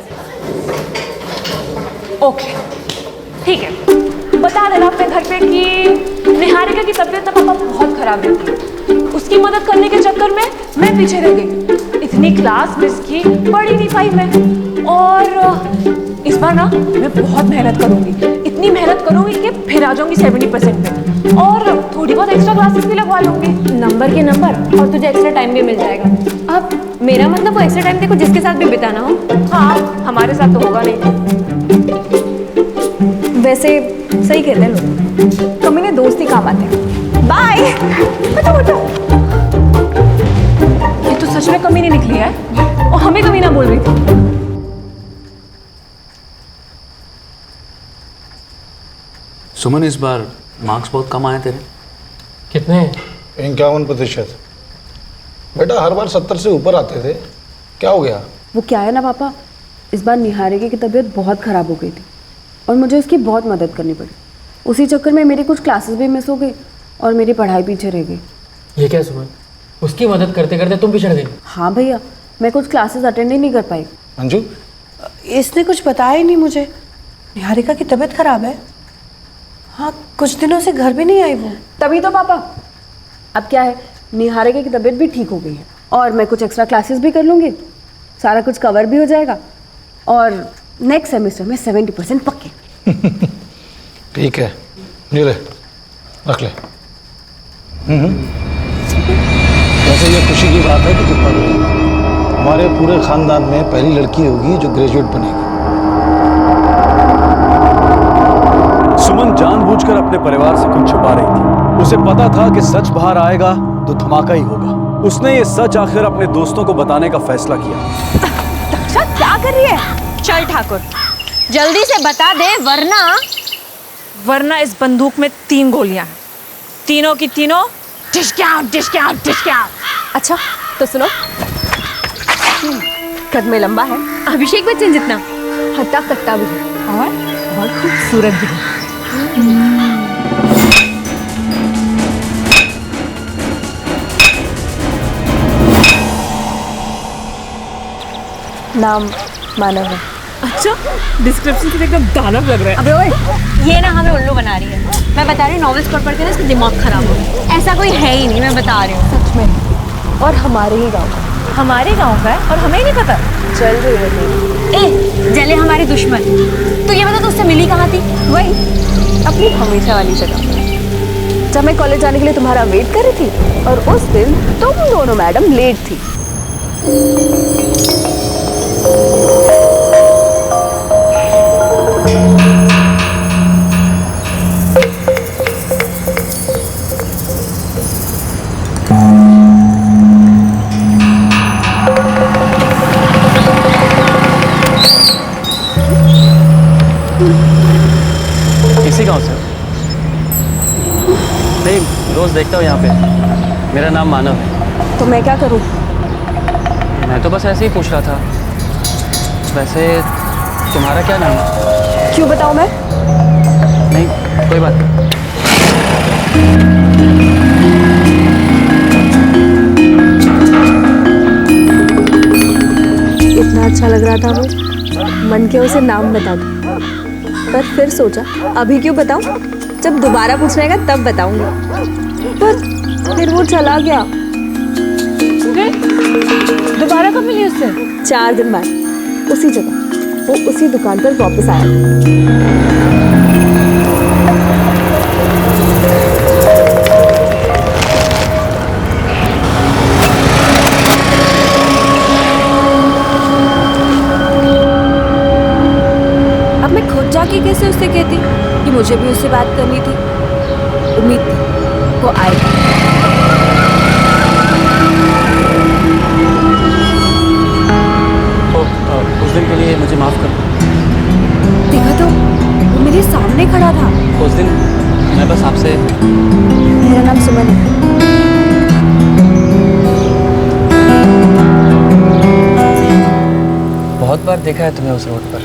ओके ठीक है, बता देना अपने घर पे कि निहारिका की तबीयत तो पापा बहुत खराब रहती है। उसकी मदद करने के चक्कर में मैं पीछे रह गई, इतनी क्लास मिस की, पढ़ ही नहीं पाई मैं। और इस बार ना मैं बहुत मेहनत करूंगी, इतनी मेहनत करूंगी कि फिर आ जाऊंगी 70% पे, और थोड़ी बहुत एक्स्ट्रा क्लासेस भी लगवा लूंगी। नंबर के नंबर, और तुझे एक्स्ट्रा टाइम भी मिल जाएगा। अब मेरा मतलब वो एक्स्ट्रा टाइम देखो जिसके साथ भी बिताना हो। हाँ हमारे साथ तो होगा नहीं। वैसे सही कहते हैं लोग, कमीने दोस्त ही काम आते हैं। बाय। ये तो सच में कमीने निकली है, और हमें कमीना बोल रही थी। सुमन, इस बार मार्क्स बहुत कम आए तेरे। कितने? 51%। बेटा हर बार 70 से ऊपर आते थे, क्या हो गया? वो क्या है ना पापा, इस बार निहारिका की तबीयत बहुत ख़राब हो गई थी और मुझे उसकी बहुत मदद करनी पड़ी। उसी चक्कर में मेरी कुछ क्लासेस भी मिस हो गई और मेरी पढ़ाई पीछे रह गई। ये क्या सुमन, उसकी मदद करते करते तुम पिछड़ गई? हाँ भैया, मैं कुछ क्लासेस अटेंड ही नहीं कर पाई। इसने कुछ बताया ही नहीं मुझे। निहारिका की तबीयत खराब है? हाँ, कुछ दिनों से घर भी नहीं आई वो। तभी तो पापा, अब क्या है, निहारिका की तबीयत भी ठीक हो गई है और मैं कुछ एक्स्ट्रा क्लासेस भी कर लूँगी, सारा कुछ कवर भी हो जाएगा और नेक्स्ट सेमेस्टर में 70% पक्के। ठीक है, ये ले, रख ले। वैसे ये खुशी की बात है कि तू पढ़ रही है। हमारे पूरे खानदान में पहली लड़की होगी जो ग्रेजुएट बनेगी। सुमन जानबूझकर अपने परिवार से कुछ छुपा रही थी। उसे पता था कि सच बाहर आएगा तो धमाका ही होगा। उसने ये सच आखिर अपने दोस्तों को बताने का फैसला किया। दक्षा क्या कर रही है? चल ठाकुर, जल्दी से बता दे, वरना इस बंदूक में 3 गोलियां हैं, तीनों की तीनों डिस्क आउट। अच्छा तो सुनो, कद में लंबा है, अभिषेक बच्चन जितना, हट्टा कट्टा भी है और बहुत खूबसूरत भी है। नाम मानव है। अच्छा, डिस्क्रिप्शन से एकदम दानव लग रहा है। अबे ओए, ये ना हमें उल्लू बना रही है। मैं बता रही हूँ, नॉवेल्स पढ़ के ना इसका दिमाग खराब हो गया। ऐसा कोई है ही नहीं, मैं बता रही हूँ। सच में, और हमारे ही गाँव का। हमारे गांव का है और हमें ही नहीं पता। चल रही है। ए, जले हमारे दुश्मन। तो ये बता, तुझसे मिली कहाँ थी? वही अपनी हमेशा वाली जगह, जब मैं कॉलेज जाने के लिए तुम्हारा वेट कर रही थी और उस दिन तुम दोनों मैडम लेट थी। इसी गांव से? नहीं, रोज देखता हूँ यहाँ पे। मेरा नाम मानव है। तो मैं क्या करूँ? मैं तो बस ऐसे ही पूछ रहा था। वैसे तुम्हारा क्या नाम है? क्यों बताऊँ मैं? नहीं, कोई बात नहीं। इतना अच्छा लग रहा था वो, मन के उसे नाम बता दूं, पर फिर सोचा अभी क्यों बताऊं, जब दोबारा पूछने का तब बताऊंगा। पर फिर वो चला गया। दोबारा कब मिली उससे? 4 दिन बाद, उसी जगह, वो उसी दुकान पर वापस आया। अब मैं खुद जाके कैसे उससे कहती कि मुझे भी उससे बात करनी थी। उम्मीद थी वो आएगा। उस दिन के लिए मुझे माफ कर दो। देखा तो, वो मेरे सामने खड़ा था। उस दिन मैं बस आपसे। मेरा नाम सुमन है। बहुत बार देखा है तुम्हें उस रोड पर,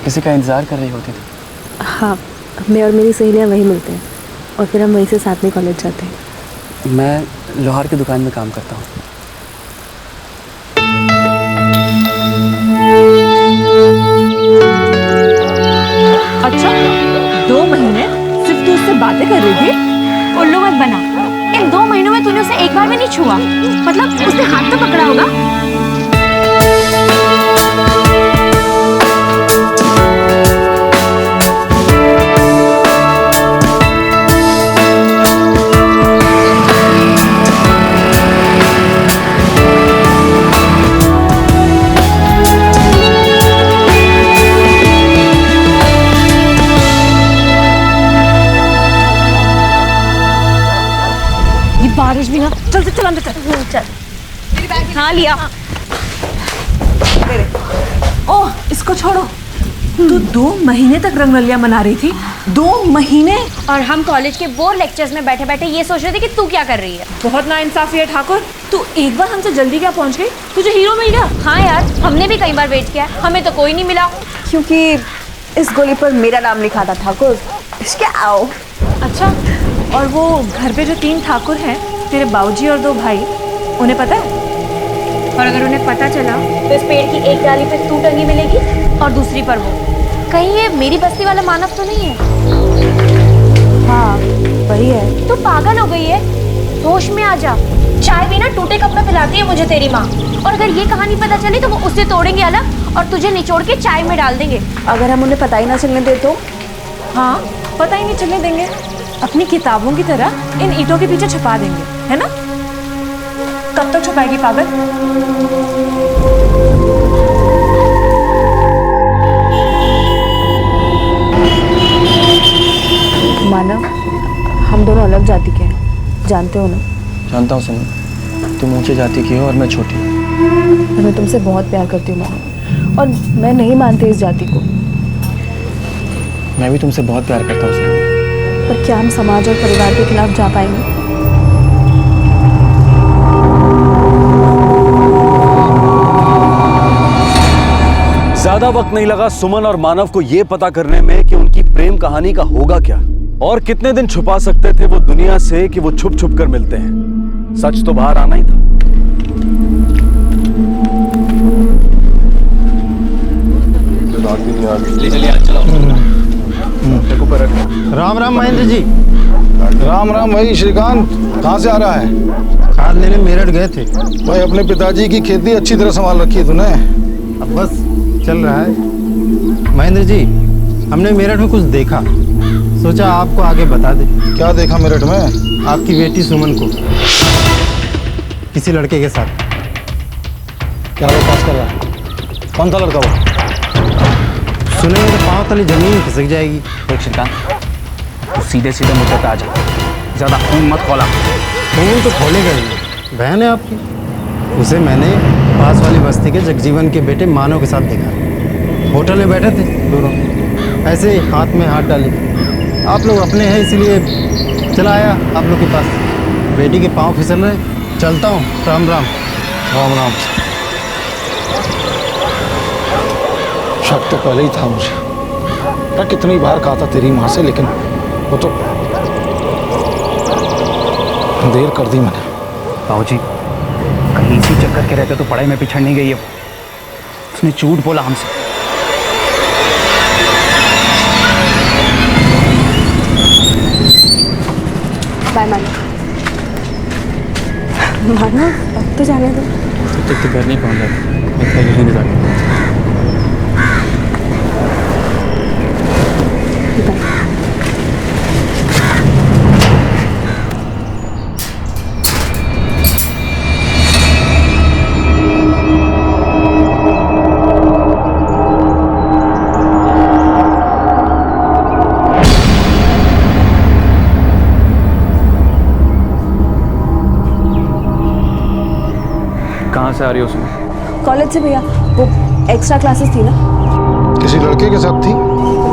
किसी का इंतजार कर रही होती थी। हाँ, मैं और मेरी सहेलियाँ वहीं मिलते हैं और फिर हम वहीं से साथ में कॉलेज जाते हैं। मैं लोहार की दुकान में काम करता हूँ। अच्छा, 2 महीने सिर्फ तू उससे बातें कर रही थी? उल्लू मत बना। इन 2 महीनों में तूने उसे एक बार भी नहीं छुआ। मतलब उसने हाथ तो पकड़ा होगा। बारिश भी ना। चल अंदर चल। हाँ लिया। ओह, इसको छोड़ो। तू 2 महीने तक रंगोलियां मना रही थी। 2 महीने। और हम कॉलेज के बोर्ड लेक्चर्स में बैठे बैठे ये सोच रहे थे कि तू क्या कर रही है। बहुत नाइंसाफी है ठाकुर। तू एक बार हमसे जल्दी क्या पहुंच गई? तुझे हीरो मिल गया। हाँ यार, हमने भी कई बार वेट किया, हमें तो कोई नहीं मिला। क्योंकि इस गोली पर मेरा नाम लिखा था ठाकुर। आओ। अच्छा, और वो घर पे जो 3 ठाकुर हैं, तेरे बाबूजी और 2 भाई, उन्हें पता है? और अगर उन्हें पता चला तो इस पेड़ की एक डाली पे तू टंगी मिलेगी और दूसरी पर वो। कहीं ये मेरी बस्ती वाला मानव तो नहीं है? हाँ वही है। तू पागल हो गई है, होश में आ जा। चाय भी ना टूटे कप में पिलाती है मुझे तेरी माँ, और अगर ये कहानी पता चली तो वो उससे तोड़ेंगे अलग और तुझे निचोड़ के चाय में डाल देंगे। अगर हम उन्हें पता ही ना चलने दे तो? हाँ, पता ही नहीं चलने देंगे। अपनी किताबों की तरह इन ईंटों के पीछे छुपा देंगे, है ना? कब तक छुपाएगी पागल? मानव, हम दोनों अलग जाति के हैं, जानते हो ना? जानता हूँ सुनो, तुम ऊंचे जाति की हो और मैं छोटी। मैं तुमसे बहुत प्यार करती हूँ मानव, और मैं नहीं मानती इस जाति को। मैं भी तुमसे बहुत प्यार करता हूँ सुनो। पर क्या हम समाज और परिवार के खिलाफ जा पाएंगे? ज्यादा वक्त नहीं लगा सुमन और मानव को यह पता करने में कि उनकी प्रेम कहानी का होगा क्या, और कितने दिन छुपा सकते थे वो दुनिया से कि वो छुप छुप कर मिलते हैं। सच तो बाहर आना ही था। राम राम महेंद्र जी। राम राम भाई श्रीकांत, कहाँ से आ रहा है? खाद लेने मेरठ गए थे भाई। अपने पिताजी की खेती अच्छी तरह संभाल रखी है तूने? अब बस चल रहा है महेंद्र जी। हमने मेरठ में कुछ देखा, सोचा आपको आगे बता दे। क्या देखा मेरठ में? आपकी बेटी सुमन को किसी लड़के के साथ। क्या वो पास कर रहा है? कौन सा लड़का वो? सुनेंगे तो पाँव तले जमीन खिसक जाएगी। देख श्रीकांत, तू सीधे सीधे मुद्दे पे आ जा, ज्यादा खून मत खोला। खून तो खोलेगा ही। बहन है आपकी, उसे मैंने पास वाली बस्ती के जगजीवन के बेटे मानव के साथ देखा। होटल में बैठे थे दोनों, ऐसे ही हाथ में हाथ डाले। आप लोग अपने हैं इसलिए चला आया आप लोग के पास। बेटी के पाँव फिसल रहे। चलता हूँ, राम राम। राम राम। शक तो पहले ही था मुझे। मैं कितनी बार कहा था तेरी माँ से, लेकिन वो तो देर कर दी मैंने। बाबूजी, कहीं इसी चक्कर के रहते तो पढ़ाई में पिछड़ नहीं गई है। उसने झूठ बोला हमसे। बाय मानव। मानव, अब तो जाने दो। तब तक तो घर नहीं पहुंच जाता, मैं यही इंतजार। कहाँ से आ रही हो उसमें? कॉलेज से भैया, वो एक्स्ट्रा क्लासेस थी ना। किसी लड़के के साथ थी?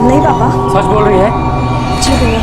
नहीं पापा। सच बोल रही है? जी भैया।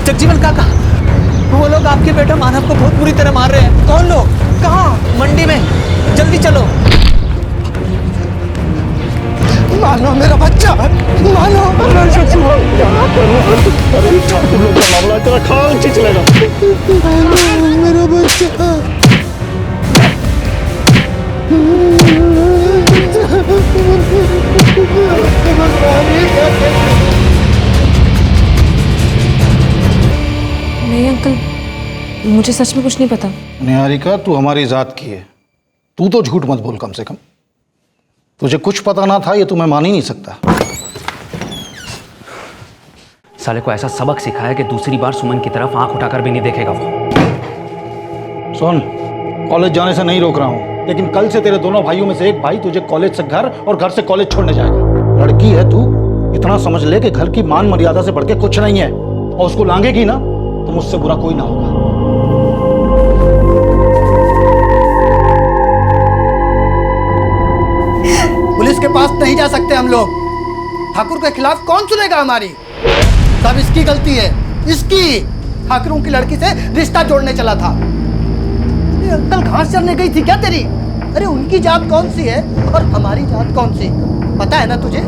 जगजीवन काका, वो लोग आपके बेटा मानव को बहुत बुरी तरह मार रहे हैं। कौन लोग? कहाँ? मंडी में। जल्दी चलो। मानो मेरा बच्चा, मानो। मामला तेरा खाल चलेगा। मेरा बच्चा। नहीं अंकल, मुझे सच में कुछ नहीं पता। निहारिका, तू हमारी जात की है, तू तो झूठ मत बोल कम से कम। तुझे कुछ पता ना था ये तो मैं मान ही नहीं सकता। साले को ऐसा सबक सिखाया कि दूसरी बार सुमन की तरफ आंख उठाकर भी नहीं देखेगा वो। सुन, कॉलेज जाने से नहीं रोक रहा हूँ, लेकिन कल से तेरे दोनों भाइयों में से एक भाई तुझे कॉलेज से घर और घर से कॉलेज छोड़ने जाएगा। लड़की है तू, इतना समझ ले कि घर की मान मर्यादा से बढ़ के कुछ नहीं है, और उसको लांघेगी ना तो मुझसे बुरा कोई ना होगा। पुलिस के पास नहीं जा सकते हम लोग। ठाकुर के खिलाफ कौन सुनेगा हमारी? सब इसकी गलती है, इसकी। ठाकुरों की लड़की से रिश्ता जोड़ने चला था। अरे अंकल घास चरने गई थी क्या तेरी? अरे उनकी जात कौन सी है और हमारी जात कौन सी, पता है ना तुझे?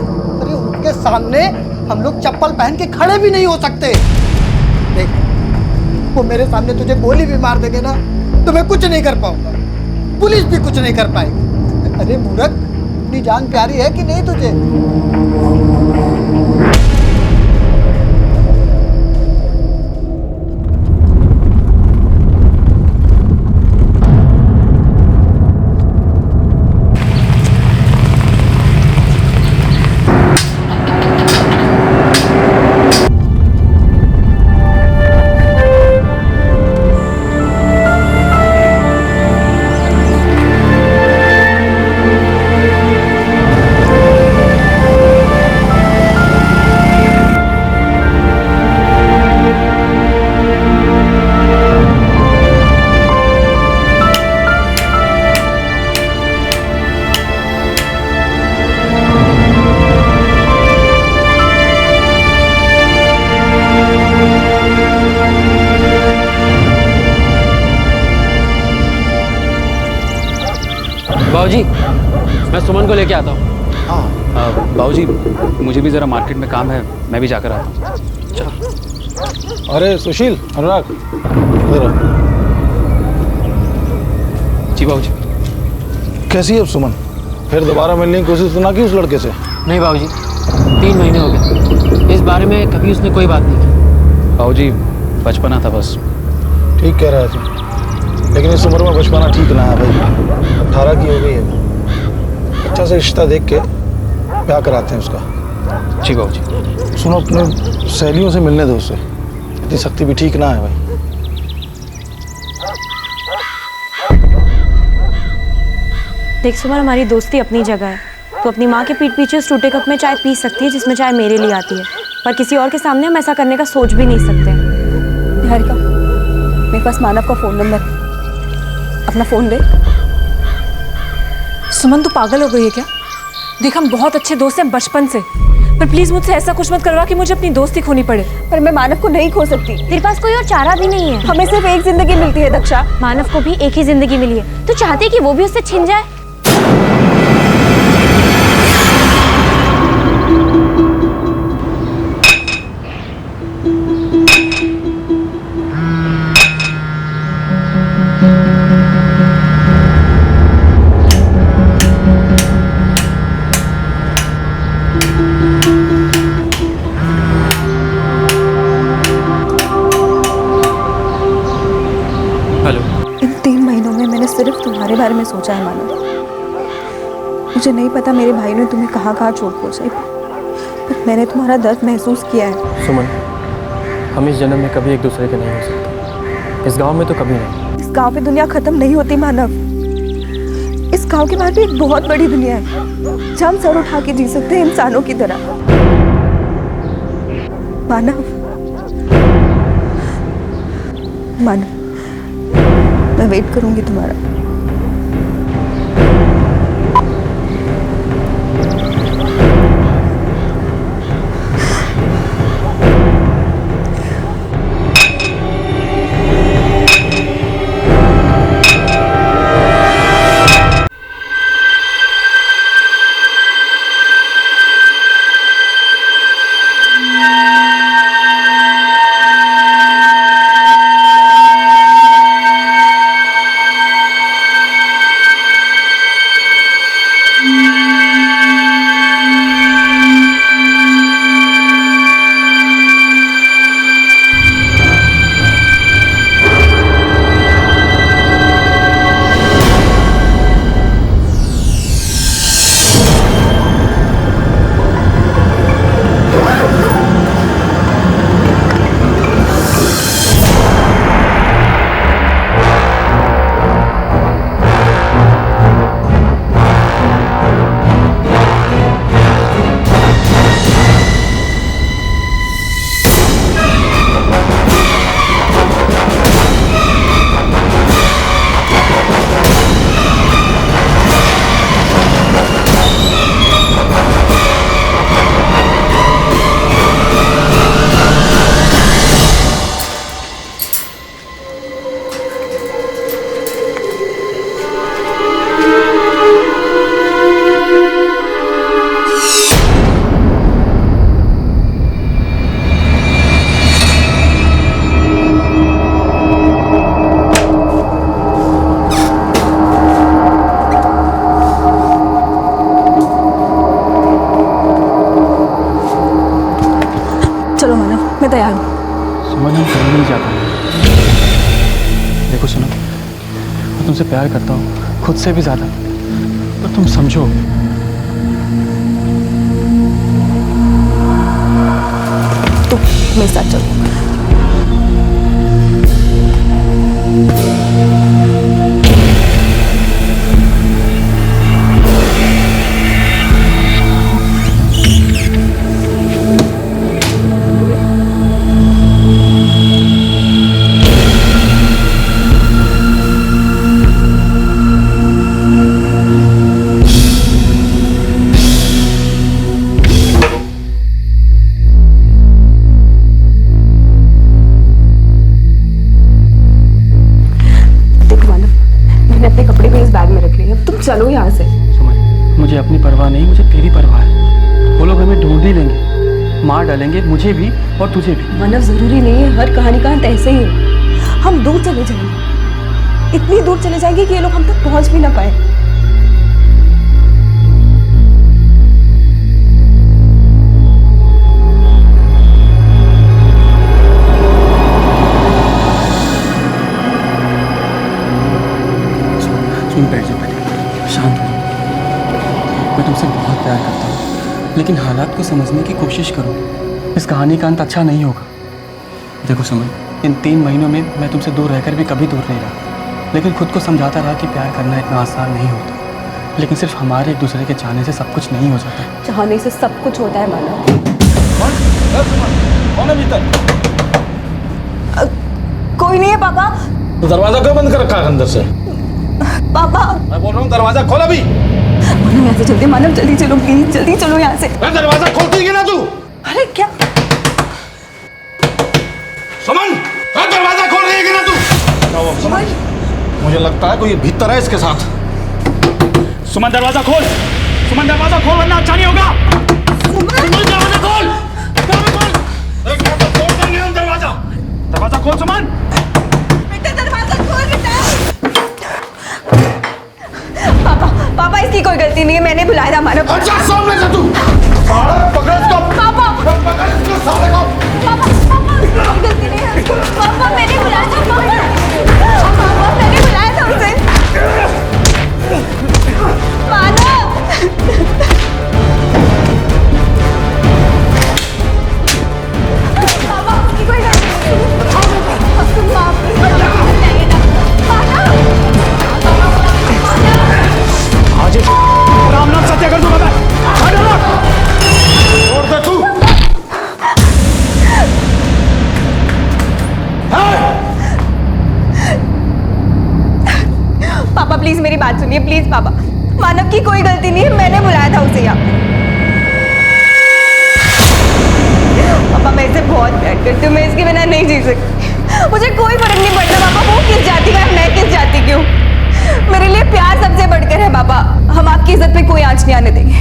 अरे उनके सामने हम लोग चप्पल पहन के खड़े भी नहीं हो सकते। देख, वो मेरे सामने तुझे गोली भी मार देंगे ना तो मैं कुछ नहीं कर पाऊंगा, पुलिस भी कुछ नहीं कर पाएगी। अरे मूर्ख, अपनी जान प्यारी है कि नहीं तुझे? बाबूजी, मैं सुमन को लेके आता हूँ। हाँ बाबूजी, मुझे भी ज़रा मार्केट में काम है, मैं भी जाकर आता हूँ। चलो। अरे सुशील, अनुराग, इधर आओ। जी बाबूजी। कैसी है अब सुमन? फिर दोबारा मिलने की कोशिश तो ना की उस लड़के से? नहीं बाबूजी, 3 महीने हो गए, इस बारे में कभी उसने कोई बात नहीं की। बाबूजी, बचपना था बस। ठीक कह रहा है तू, लेकिन इस उम्र में बचपना ठीक ना है भाई। 18 की हो गई है, अच्छा से रिश्ता देख के ब्याह कराते हैं उसका। जी बाबूजी। सुनो, अपने सहेलियों से मिलने दो उससे, इतनी सख्ती भी ठीक ना है भाई। देख सुमन, हमारी दोस्ती अपनी जगह है। तो अपनी माँ के पीठ पीछे उस टूटे कप में चाय पी सकती है जिसमें चाय मेरे लिए आती है, पर किसी और के सामने हम ऐसा करने का सोच भी नहीं सकते। निहारिका, मेरे पास मानव का फ़ोन नंबर, अपना फ़ोन दे। सुमन, तू पागल हो गई है क्या? देख, हम बहुत अच्छे दोस्त हैं बचपन से, पर प्लीज मुझसे ऐसा कुछ मत करवा कि मुझे अपनी दोस्ती खोनी पड़े। पर मैं मानव को नहीं खो सकती। तेरे पास कोई और चारा भी नहीं है। हमें सिर्फ एक जिंदगी मिलती है दक्षा। मानव को भी एक ही जिंदगी मिली है, तू चाहती है कि वो भी उससे छिन जाए? सिर्फ तुम्हारे बारे में सोचा है मानव। मुझे नहीं पता मेरे भाई ने तुम्हें कहाँ कहाँ चोट पहुँचाई, पर मैंने तुम्हारा दर्द महसूस किया है। सुमन, हम इस जन्म में कभी एक दूसरे के नहीं हो सकते, इस गांव में तो कभी नहीं। इस गांव पे दुनिया खत्म नहीं होती मानव। इस गांव के बाहर भी एक बहुत बड़ी दुनिया है जहाँ हम सर उठा के जी सकते हैं इंसानों की तरह। मानव, मानव, मैं वेट करूंगी तुम्हारा। सुमन हम कहीं नहीं जा पाएंगे। देखो सुनो, मैं तुमसे प्यार करता हूँ, खुद से भी ज्यादा, तो तुम समझो। तो मेरे साथ चलो। चलो यहाँ से। सुमन, मुझे अपनी परवाह नहीं, मुझे तेरी परवाह है। वो लोग हमें ढूंढ ही लेंगे, मार डालेंगे, मुझे भी और तुझे भी। मानव, जरूरी नहीं है हर कहानी का अंत ऐसे ही है। हम दूर चले जाएंगे, इतनी दूर चले जाएंगे कि ये लोग हम तक पहुंच भी ना पाए। सुन, बैठ जा, शांत हो। मैं तुमसे बहुत प्यार करता हूँ, लेकिन हालात को समझने की कोशिश करो। इस कहानी का अंत अच्छा नहीं होगा। देखो सुमन, इन 3 महीनों में मैं तुमसे दूर रहकर भी कभी दूर नहीं रहा, लेकिन खुद को समझाता रहा कि प्यार करना इतना आसान नहीं होता। लेकिन सिर्फ हमारे एक दूसरे के चाहने से सब कुछ नहीं हो जाता। चाहने से सब कुछ होता है मानव। कौन है भीतर? कोई नहीं है पापा। तो दरवाजा क्यों बंद कर रखा है अंदर से? पापा, मैं बोल रहा हूँ दरवाजा खोल अभी। मानव यहाँ से जल्दी, मानव जल्दी चलो प्लीज, जल्दी चलो यहाँ से। दरवाजा खोलती है ना तू? अरे क्या? सुमन, दरवाजा खोल रही है ना तू? सुमन, मुझे लगता है कोई भीतर है इसके साथ। सुमन दरवाजा खोल, सुमन दरवाजा खोल वरना अच्छा नहीं होगा। सुमन दरवाजा खोल, दरवाजा खोल। एक बार तो तोड़ देंगे हम दरवाजा। दरवाजा खोल सुमन। बेटा दरवाजा खोल बेटा। पापा, पापा इसकी कोई गलती नहीं है, मैंने बुलाया था मानव। अच्छा सामने से तू। साले पकड़ इसको। पापा, पकड़ इसको साले को। पापा, पापा इसकी कोई गलती नहीं है। पापा मैंने बुलाया था, पापा मैंने बुलाया था उसे। मानव। पापा उसकी कोई गलती नहीं है। अब तुम माफ कर दो। आज राम नाम सत्य कर दूंगा मैं। छोड़ दे तू। पापा प्लीज मेरी बात सुनिए, प्लीज पापा। मानव की कोई गलती नहीं है, मैंने बुलाया था उसे यहाँ। पापा मैं इसे बहुत प्यार करती हूँ, मैं इसके बिना नहीं जी सकती। मुझे कोई फर्क नहीं पड़ता पापा वो किस जाति का है, मैं किस जाति की हूँ। मेरे लिए प्यार सबसे बढ़कर है पापा। हम आपकी इज्जत पे कोई आंच नहीं आने देंगे।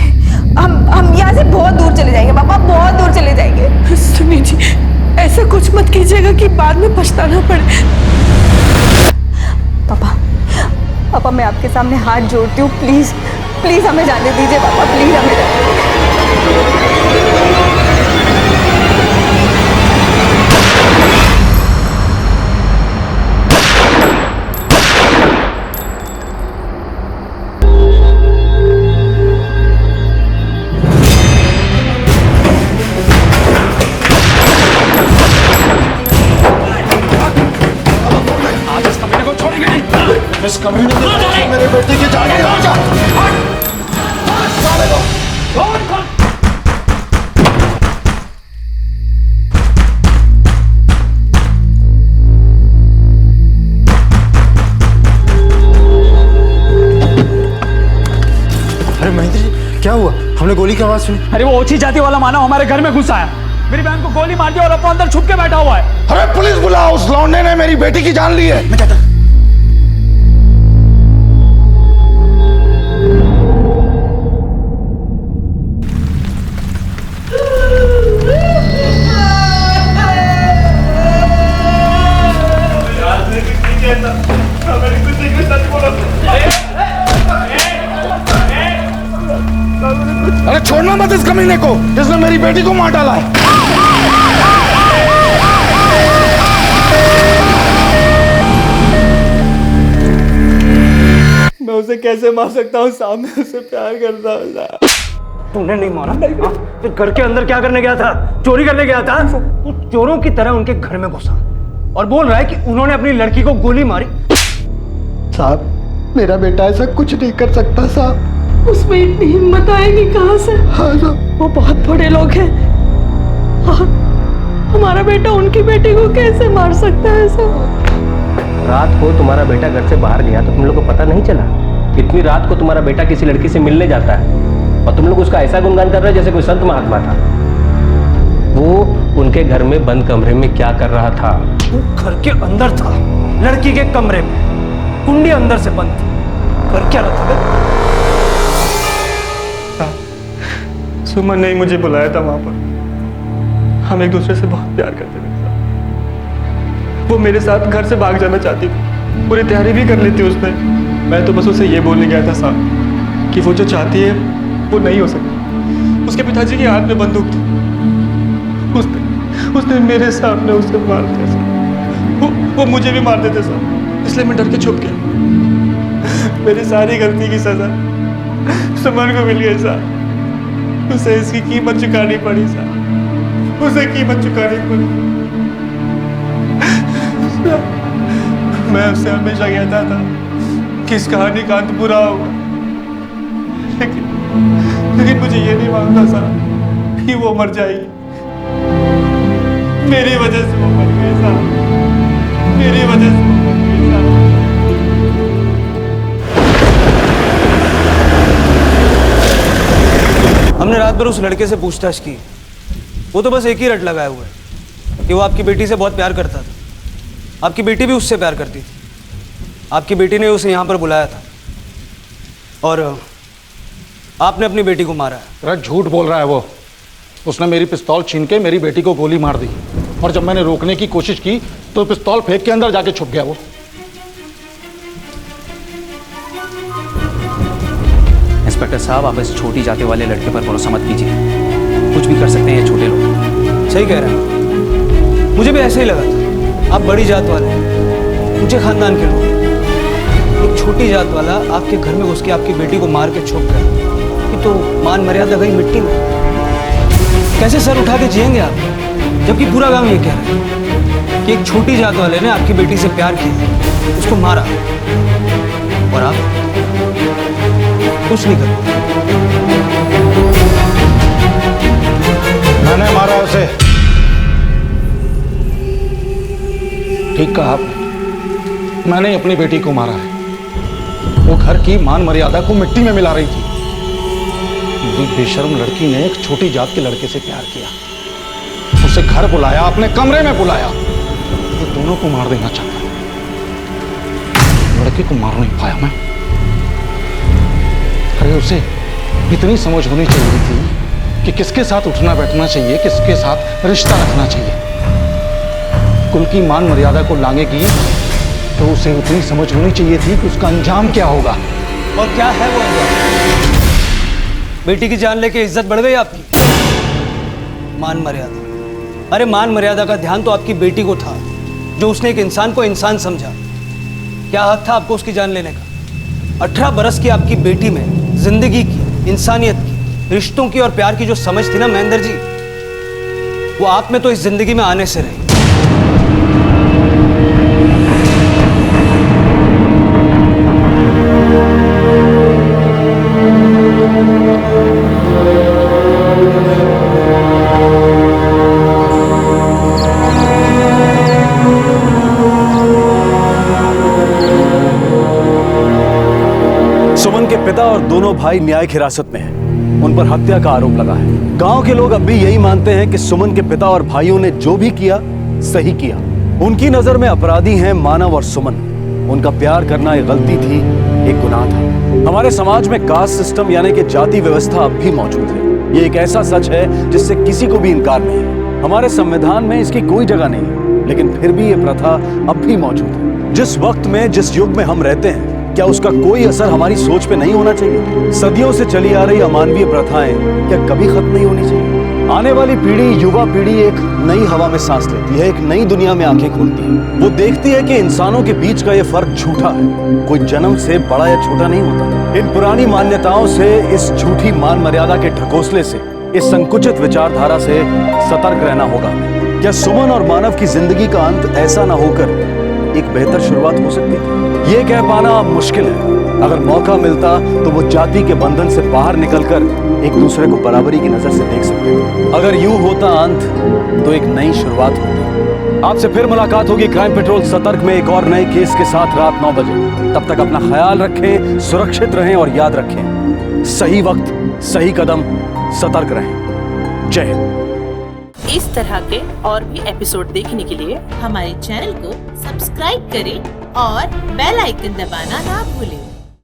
हम यहाँ से बहुत दूर चले जाएंगे पापा, बहुत दूर चले जाएंगे। सुनिए जी, ऐसा कुछ मत कीजिएगा कि बाद में पछताना पड़े। पापा, पापा मैं आपके सामने हाथ जोड़ती हूँ, प्लीज प्लीज हमें जाने दीजिए पापा, प्लीज हमें जाने दीजिए। इस कमीने ने मेरे बेटे की जान ले जा। साले को अरे महेंद्र जी, क्या हुआ? हमने गोली की आवाज सुनी। अरे वो ओछी जाति वाला मानव हमारे घर में घुस आया, मेरी बहन को गोली मार दी और अपना अंदर छुप के बैठा हुआ है। अरे पुलिस बुलाओ, उस लौंडे ने मेरी बेटी की जान ली है। मैं कहता अरे छोड़ना मत इस कमीने को, जिसने मेरी बेटी को मार डाला है। उसे कैसे मार सकता हूँ? सामने उससे प्यार करता हूँ साहब। तूने नहीं मारा? तो घर के अंदर क्या करने गया था? चोरी करने गया था? तू चोरों की तरह उनके घर में घुसा और बोल रहा है कि उन्होंने अपनी लड़की को गोली मारी। साहब मेरा बेटा ऐसा कुछ नहीं कर सकता साहब। उसमें इतनी हिम्मत आएगी कहाँ से? हाँ साहब। वो बहुत बड़े लोग हैं। हाँ, हमारा बेटा उनकी बेटी को कैसे मार सकता है साहब? रात को तुम्हारा बेटा घर से बाहर गया तो तुम लोग को पता नहीं चला? इतनी रात को तुम्हारा बेटा किसी लड़की से मिलने जाता है और तुम लोग उसका ऐसा गुणगान कर रहे हो जैसे कोई संत महात्मा था। वो उनके घर में बंद कमरे में क्या कर रहा था? वो घर के अंदर था, लड़की के कमरे में, कुंडी अंदर से बंद थी। कर क्या रहा था? सुमन ने मुझे बुलाया था वहां पर। हम एक दूसरे से बहुत प्यार करते थे। वो मेरे साथ घर से भाग जाना चाहती थी, पूरी तैयारी भी कर ली थी उसने। मैं तो बस उसे ये बोलने गया था साहब कि वो जो चाहती है वो नहीं हो सकती। उसके पिताजी के हाथ में बंदूक थी, उसने मेरे सामने उसे मार दिया साहब। वो मुझे भी मार देते साहब, इसलिए मैं डर के छुप गया। मेरी सारी गलती की सजा सुमन को मिल गई साहब। उसे इसकी कीमत चुकानी पड़ी साहब, उसे कीमत चुकानी पड़ी। मैं उससे हमेशा कहता था कि इस कहानी का अंत बुरा होगा, लेकिन मुझे ये नहीं मालूम था साहब कि वो मर जाएगी। मेरी वजह से वो मर गई साहब, मेरी वजह से वो मर गई साहब। हमने रात भर उस लड़के से पूछताछ की। वो तो बस एक ही रट लगाया हुआ है कि वो आपकी बेटी से बहुत प्यार करता था। आपकी बेटी भी उससे प्यार करती थी। आपकी बेटी ने उसे यहाँ पर बुलाया था और आपने अपनी बेटी को मारा है। अरे झूठ बोल रहा है वो। उसने मेरी पिस्तौल छीन के मेरी बेटी को गोली मार दी और जब मैंने रोकने की कोशिश की तो पिस्तौल फेंक के अंदर जाके छुप गया वो। इंस्पेक्टर साहब, आप इस छोटी जाति वाले लड़के पर भरोसा मत कीजिए। कुछ भी कर सकते हैं ये छोटे लोग। सही कह रहे हैं, मुझे भी ऐसे ही लगा था। आप बड़ी जात वाले, ऊंचे खानदान के लोग, एक छोटी जात वाला आपके घर में घुस के आपकी बेटी को मार के छुप गया। ये तो मान मर्यादा गई मिट्टी में। कैसे सर उठा के जिएंगे आप, जबकि पूरा गांव ये कह रहा है कि एक छोटी जात वाले ने आपकी बेटी से प्यार किया, उसको मारा और आप कुछ नहीं कर। मैंने मारा उसे। ठीक कहा आपने, मैंने अपनी बेटी को मारा है। वो घर की मान मर्यादा को मिट्टी में मिला रही थी। मेरी बेशर्म लड़की ने एक छोटी जात के लड़के से प्यार किया, उसे घर बुलाया, अपने कमरे में बुलाया, वो दोनों को मार देना चाहता। लड़के को मार नहीं पाया मैं। अरे उसे इतनी समझ होनी चाहिए थी कि किसके साथ उठना बैठना चाहिए, किसके साथ रिश्ता रखना चाहिए। कुल की मान मर्यादा को लांघेगी तो उसे उतनी समझ होनी चाहिए थी कि उसका अंजाम क्या होगा। और क्या है वो अंजाम? बेटी की जान लेके इज्जत बढ़ गई आपकी। मान मर्यादा, अरे मान मर्यादा का ध्यान तो आपकी बेटी को था, जो उसने एक इंसान को इंसान समझा। क्या हक था आपको उसकी जान लेने का? 18 बरस की आपकी बेटी में जिंदगी की, इंसानियत की, रिश्तों की और प्यार की जो समझ थी ना महेंद्र जी, वो आप में तो इस जिंदगी में आने से रही। सुमन के पिता और दोनों भाई न्यायिक हिरासत में हैं। उन पर हत्या का आरोप लगा है। गांव के लोग अब भी यही मानते हैं कि सुमन के पिता और भाइयों ने जो भी किया सही किया। उनकी नजर में अपराधी हैं मानव और सुमन। उनका प्यार करना एक गलती थी, एक गुनाह था। हमारे समाज में कास्ट सिस्टम यानी कि जाति व्यवस्था अब भी मौजूद है। ये एक ऐसा सच है जिससे किसी को भी इनकार नहीं है। हमारे संविधान में इसकी कोई जगह नहीं है, लेकिन फिर भी ये प्रथा अब भी मौजूद है। जिस वक्त में, जिस युग में हम रहते हैं, क्या उसका कोई असर हमारी सोच पे नहीं होना चाहिए? सदियों से चली आ रही अमानवीय प्रथाएं क्या कभी खत्म नहीं होनी चाहिए? आने वाली पीढ़ी, युवा पीढ़ी एक नई हवा में सांस लेती है, एक नई दुनिया में आंखें खोलती है। वो देखती है कि इंसानों के बीच का ये फर्क झूठा है, कोई जन्म से बड़ा या छोटा नहीं होता। इन पुरानी मान्यताओं से, इस झूठी मान मर्यादा के ढकोसले से, इस संकुचित विचारधारा से सतर्क रहना होगा। क्या सुमन और मानव की जिंदगी का अंत ऐसा ना होकर एक बेहतर शुरुआत हो सकती थी? ये कह पाना अब मुश्किल है। अगर मौका मिलता तो वो जाति के बंधन से बाहर निकलकर एक दूसरे को बराबरी की नजर से देख सकते थे। अगर यूं होता अंत तो एक नई शुरुआत होती। आपसे फिर मुलाकात होगी क्राइम पेट्रोल सतर्क में एक और नए केस के साथ रात 9 बजे। तब तक अपना ख्याल रखें, सुरक्षित रहें और याद रखें, सही वक्त, सही कदम, सतर्क रहें। जय हिंद। इस तरह के और भी एपिसोड देखने के लिए हमारे चैनल को सब्सक्राइब करें और बेल आइकन दबाना ना भूलें।